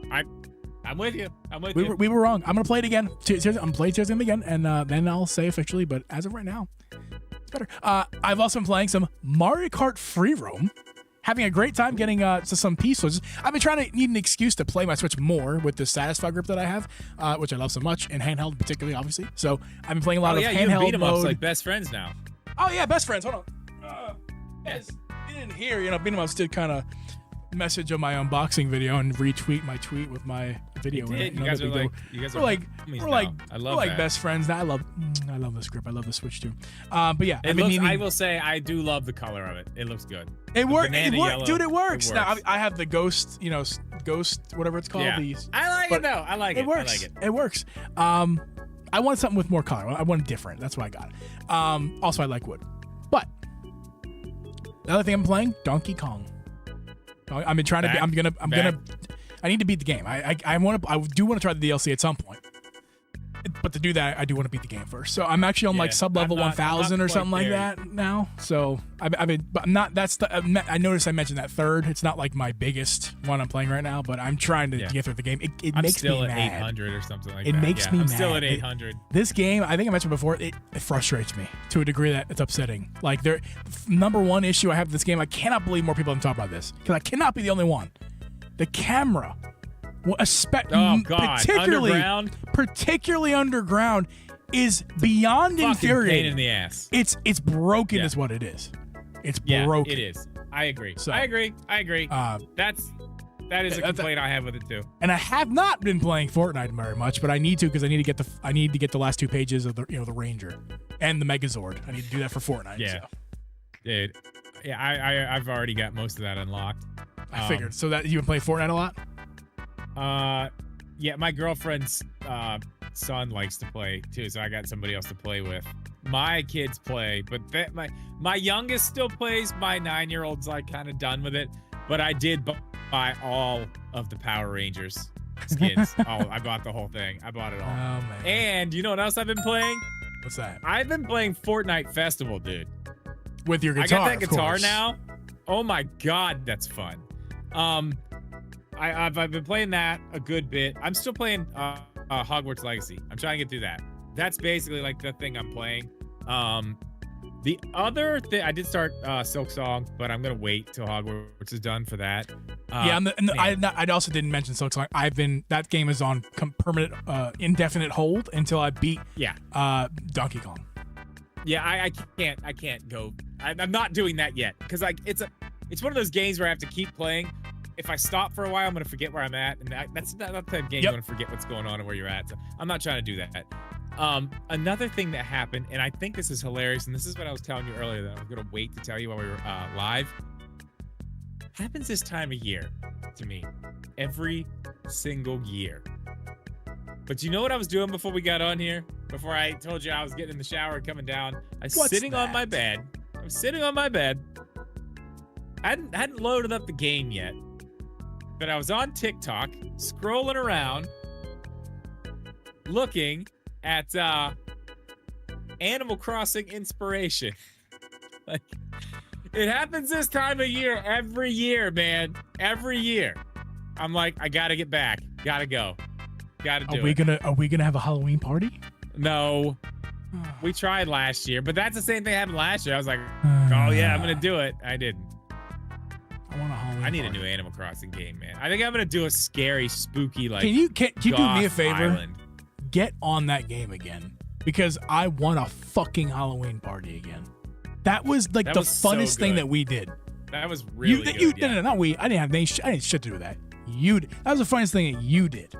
I'm with you. We were wrong. I'm gonna play it again. I'm gonna play Tears of the Kingdom again, and then I'll say officially. But as of right now, it's better. I've also been playing some Mario Kart Free Roam. Having a great time getting to some pieces. I've been trying to need an excuse to play my Switch more with the Satisfy grip that I have, which I love so much, and handheld particularly, obviously. So I've been playing a lot of handheld you beat 'em mode. ups like best friends now. Oh yeah, best friends. Hold on. Yes, you didn't hear. Beat 'em ups did kind of message on my unboxing video and retweet my tweet with my video. You guys are like best friends. I love this grip. I love the Switch too. But yeah, I will say I do love the color of it. It looks good. It works, dude. It works. Now I have the ghost, whatever it's called. Yeah. I like it though. I like it. It works. I like it. It works. I wanted something with more color. I wanted different. That's why I got it. Also, I like wood. But the other thing I'm playing, Donkey Kong. I've been trying to. I need to beat the game. I do want to try the DLC at some point. But to do that, I do want to beat the game first. So I'm actually on like sub level 1000 or something like that now. So but I'm not. That's I noticed I mentioned that third. It's not like my biggest one I'm playing right now, but I'm trying to get through the game. It makes me mad. I'm still at 800 or something like that. It makes me mad. I'm still at 800. This game, I think I mentioned before, it frustrates me to a degree that it's upsetting. Like number one issue I have with this game, I cannot believe more people haven't talked about this because I cannot be the only one. The camera. Particularly underground is beyond infuriating. Pain in the ass. It's broken is what it is. It's broken. It is. I agree. I agree. That is a complaint I have with it too. And I have not been playing Fortnite very much, but I need to because I need to get the last 2 pages of the Ranger and the Megazord. I need to do that for Fortnite. Yeah. So. Dude. Yeah, I've already got most of that unlocked. I figured. So that you've been playing Fortnite a lot? Yeah, my girlfriend's son likes to play too, so I got somebody else to play with. My kids play, but my youngest still plays. My 9-year-old's like kind of done with it, but I did buy all of the Power Rangers skins. I bought the whole thing. I bought it all. Oh man! And you know what else I've been playing? What's that? I've been playing Fortnite Festival, dude. With your guitar, I got that guitar now. Oh my god, that's fun. I've been playing that a good bit. I'm still playing Hogwarts Legacy. I'm trying to get through that. That's basically like the thing I'm playing. The other thing, I did start Silk Song, but I'm gonna wait till Hogwarts is done for that. I also didn't mention Silk Song. That game is on permanent, indefinite hold until I beat Donkey Kong. Yeah, I can't go. I'm not doing that yet because like it's one of those games where I have to keep playing. If I stop for a while, I'm going to forget where I'm at. And that's not the type of game you're going to forget what's going on and where you're at. So I'm not trying to do that. Another thing that happened, and I think this is hilarious, and this is what I was telling you earlier that I was going to wait to tell you while we were live. Happens this time of year to me. Every single year. But you know what I was doing before we got on here? Before I told you I was getting in the shower and coming down. I was sitting on my bed. I was sitting on my bed. I hadn't loaded up the game yet. But I was on TikTok, scrolling around, looking at Animal Crossing inspiration. Like, it happens this time of year every year, man. Every year. I'm like, I gotta get back. Gotta go. Gotta do it. Are we gonna have a Halloween party? No. We tried last year, but that's the same thing happened last year. I was like, oh yeah, I'm gonna do it. I didn't. I want a Halloween. I need a new Animal Crossing game, man. I think I'm gonna do a scary, spooky, like. Can you do me a favor? Island. Get on that game again, because I want a fucking Halloween party again. That was like the funnest thing that we did. That was really good. No, not we. I didn't have any. I didn't shit to do with that. That was the funnest thing that you did,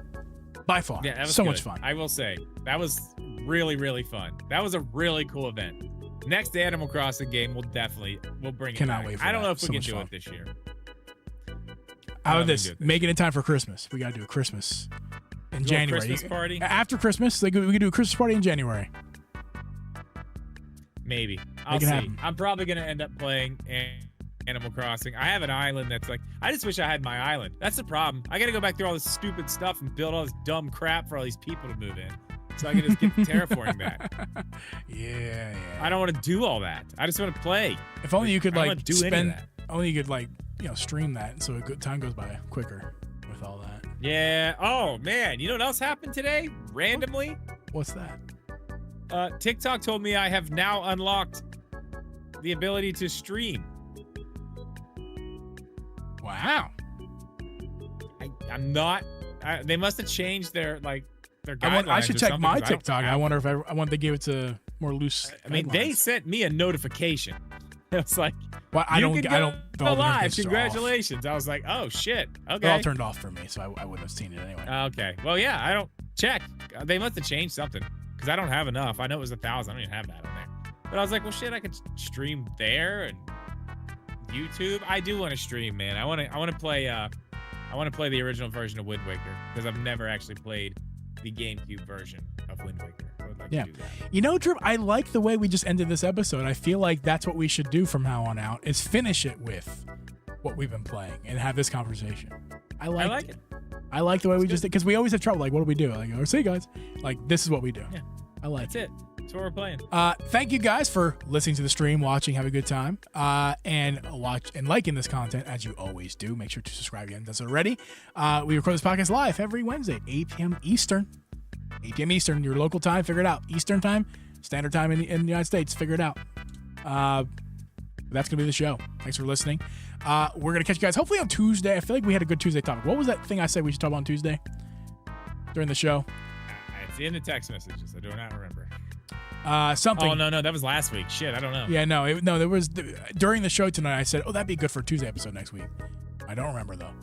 by far. Yeah, that was so much fun. I will say that was really, really fun. That was a really cool event. Next Animal Crossing game, we'll bring it back. Wait for I don't that. know if So we much can do fun. it this year. How about this? Make it in time for Christmas. We gotta do a Christmas in January. Christmas party after Christmas. We could do a Christmas party in January. Maybe. I'll see. I'm probably gonna end up playing Animal Crossing. I have an island that's like, I just wish I had my island. That's the problem. I gotta go back through all this stupid stuff and build all this dumb crap for all these people to move in. So I can just get the terraforming back. Yeah. I don't want to do all that. I just want to play. If only you could spend. Only you could stream that, so a good time goes by quicker with all that. Yeah. Oh man, you know what else happened today? Randomly. What's that? TikTok told me I have now unlocked the ability to stream. Wow. I'm not. They must have changed their guidelines. I should check my TikTok. I wonder if I want to give it to more loose. I mean, they sent me a notification. It's like, well, I don't go live. Congratulations. I was like, oh shit. Okay. They're all turned off for me, so I wouldn't have seen it anyway. Okay. Well, yeah, I don't check. They must have changed something because I don't have enough. I know it was 1,000. I don't even have that on there. But I was like, well, shit, I could stream there and YouTube. I do want to stream, man. I want to play. I want to play the original version of Wind Waker because I've never actually played the GameCube version of Wind Waker. I would like to do that. You know, Drip, I like the way we just ended this episode. I feel like that's what we should do from now on out, is finish it with what we've been playing and have this conversation. I like it. I like the way we just did, because we always have trouble. Like, what do we do? Like, oh, see you guys. Like, this is what we do. Yeah. I like That's it. That's what we're playing. Thank you guys for listening to the stream, watching, have a good time, and liking this content as you always do. Make sure to subscribe if you haven't done so already. We record this podcast live every Wednesday, 8 p.m. Eastern. 8 p.m. Eastern, your local time. Figure it out. Eastern time, standard time in the United States. Figure it out. That's gonna be the show. Thanks for listening. We're gonna catch you guys hopefully on Tuesday. I feel like we had a good Tuesday topic. What was that thing I said we should talk about on Tuesday during the show? It's in the text messages. I do not remember. Something. Oh no, that was last week. Shit, I don't know. Yeah, no, there was during the show tonight. I said, "Oh, that'd be good for a Tuesday episode next week." I don't remember though.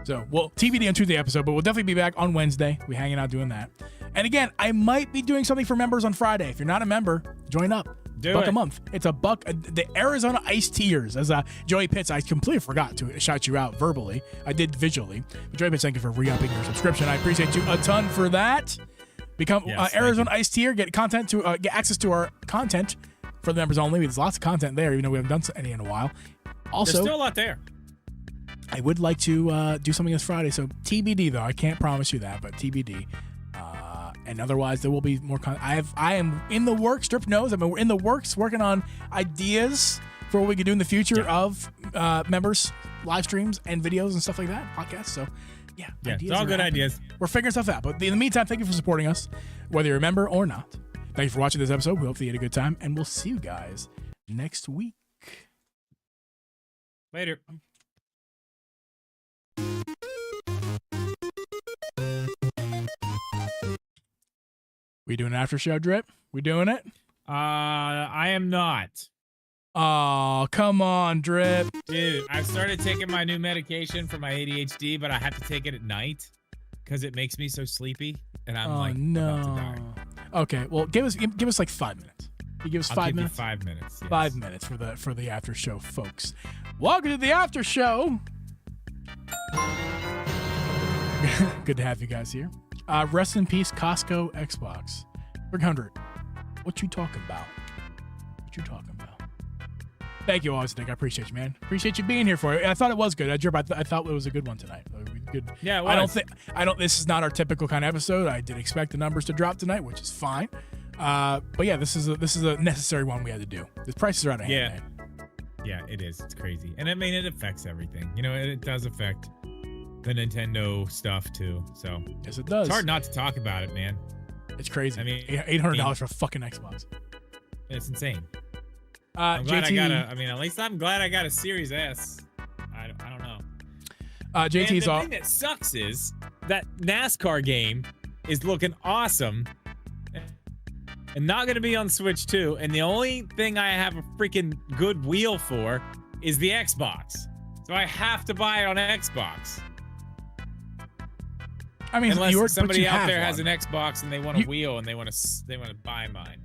So, well, TBD on Tuesday episode, but we'll definitely be back on Wednesday. We hanging out doing that. And again, I might be doing something for members on Friday. If you're not a member, join up. $1 a month. It's $1. The Arizona Ice Tears. As Joey Pitts, I completely forgot to shout you out verbally. I did visually. But Joey Pitts, thank you for re-upping your subscription. I appreciate you a ton for that. Become Arizona Ice Tier. Get content to get access to our content for the members only. There's lots of content there, even though we haven't done any in a while. Also, there's still a lot there. I would like to do something this Friday. So TBD though. I can't promise you that, but TBD. And otherwise, there will be more content. I am in the works. Drip knows. We're in the works, working on ideas for what we can do in the future of members, live streams, and videos and stuff like that, podcasts. So, yeah, it's all good ideas. We're figuring stuff out. But in the meantime, thank you for supporting us, whether you're a member or not. Thank you for watching this episode. We hope you had a good time, and we'll see you guys next week. Later. We doing an after show, Drip? We doing it? I am not. Oh, come on, Drip. Dude, I've started taking my new medication for my ADHD, but I have to take it at night because it makes me so sleepy, and I'm about to die. Okay, well, give us like 5 minutes. You give us I'll 5 give minutes. You 5 minutes. Yes. 5 minutes for the after show, folks. Welcome to the after show. Good to have you guys here. Rest in peace, Costco Xbox. 300. What you talking about? What you talking about? Thank you always, Nick. I appreciate you, man. Appreciate you being here for it. I thought it was good. I thought it was a good one tonight. Good. Yeah, it was. I don't. This is not our typical kind of episode. I did expect the numbers to drop tonight, which is fine. But yeah, this is a necessary one we had to do. The prices are out of hand, man. Yeah, it is. It's crazy. And I mean, it affects everything. You know, it does affect the Nintendo stuff too. So yes, it does. It's hard not to talk about it, man. It's crazy. I mean, $800 for a fucking Xbox. It's insane. I'm glad JT, at least I'm glad I got a Series S. I don't know. JT's the off. thing that sucks is that NASCAR game is looking awesome and not going to be on Switch 2. And the only thing I have a freaking good wheel for is the Xbox. So I have to buy it on Xbox. I mean, unless somebody out there has one. an Xbox and they want a wheel and they want to buy mine.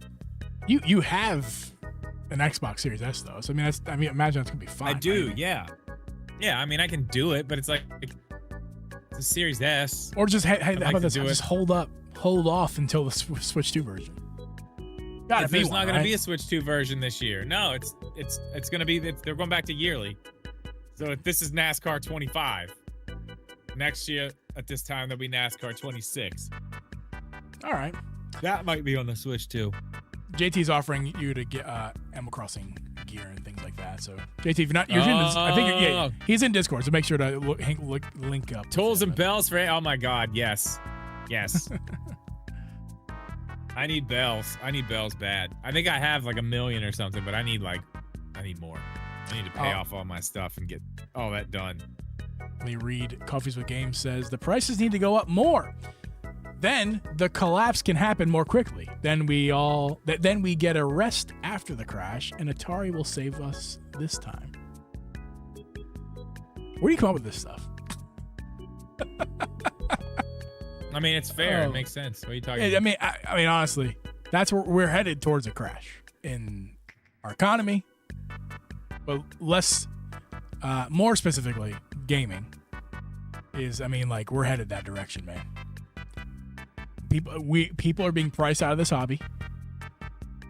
You have an Xbox Series S though, so I mean, imagine it's gonna be fine. I do, right? yeah. I mean, I can do it, but it's like it's a Series S. Or just how about this? do Just hold off until the Switch 2 version. There's not going to be a Switch 2 version this year. No, it's going to be. They're going back to yearly. So if this is NASCAR 25, next year at this time there'll be NASCAR 26. All right. That might be on the Switch 2. JT's offering you to get Animal Crossing gear and things like that. So JT, if you're not, you're in this, I think he's in Discord, so make sure to link up. Tools and bells for. Oh my God, yes. I need bells. I need bells bad. I think I have like 1 million or something, but I need more. I need to pay off all my stuff and get all that done. Let me read. Coffees with Games says the prices need to go up more. Then the collapse can happen more quickly. Then we get a rest after the crash, and Atari will save us this time. Where do you come up with this stuff? I mean, it's fair. It makes sense. What are you talking about? I mean, honestly, that's where we're headed towards a crash in our economy, but more specifically, gaming we're headed that direction, man. People are being priced out of this hobby,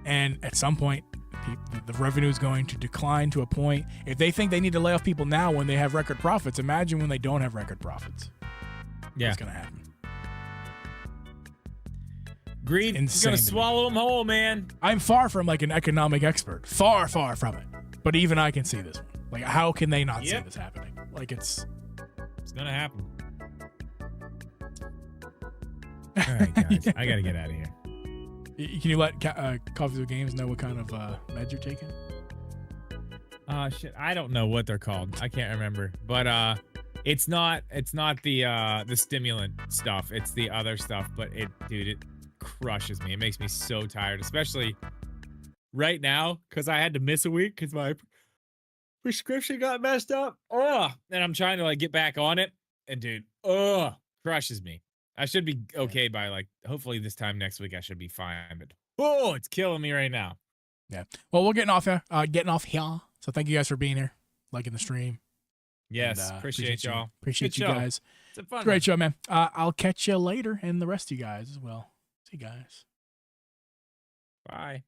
and at some point, the revenue is going to decline to a point. If they think they need to lay off people now when they have record profits, imagine when they don't have record profits. Yeah, what's going to happen? Greed is going to swallow them whole, man. I'm far from like an economic expert. Far from it. But even I can see this one. Like, how can they not see this happening? Like, it's going to happen. All right, guys. I got to get out of here. Can you let Coffees with Games know what kind of meds you're taking? Shit. I don't know what they're called. I can't remember. But it's not the stimulant stuff. It's the other stuff. But it crushes me. It makes me so tired, especially right now because I had to miss a week because my prescription got messed up. And I'm trying to like get back on it, and dude, crushes me. I should be okay by hopefully this time next week I should be fine. But it's killing me right now. Yeah. Well, we're getting off here. So thank you guys for being here, liking the stream. Yes, and, appreciate y'all. Appreciate you guys. It's a fun great show, man. I'll catch you later, and the rest of you guys as well. See you guys. Bye.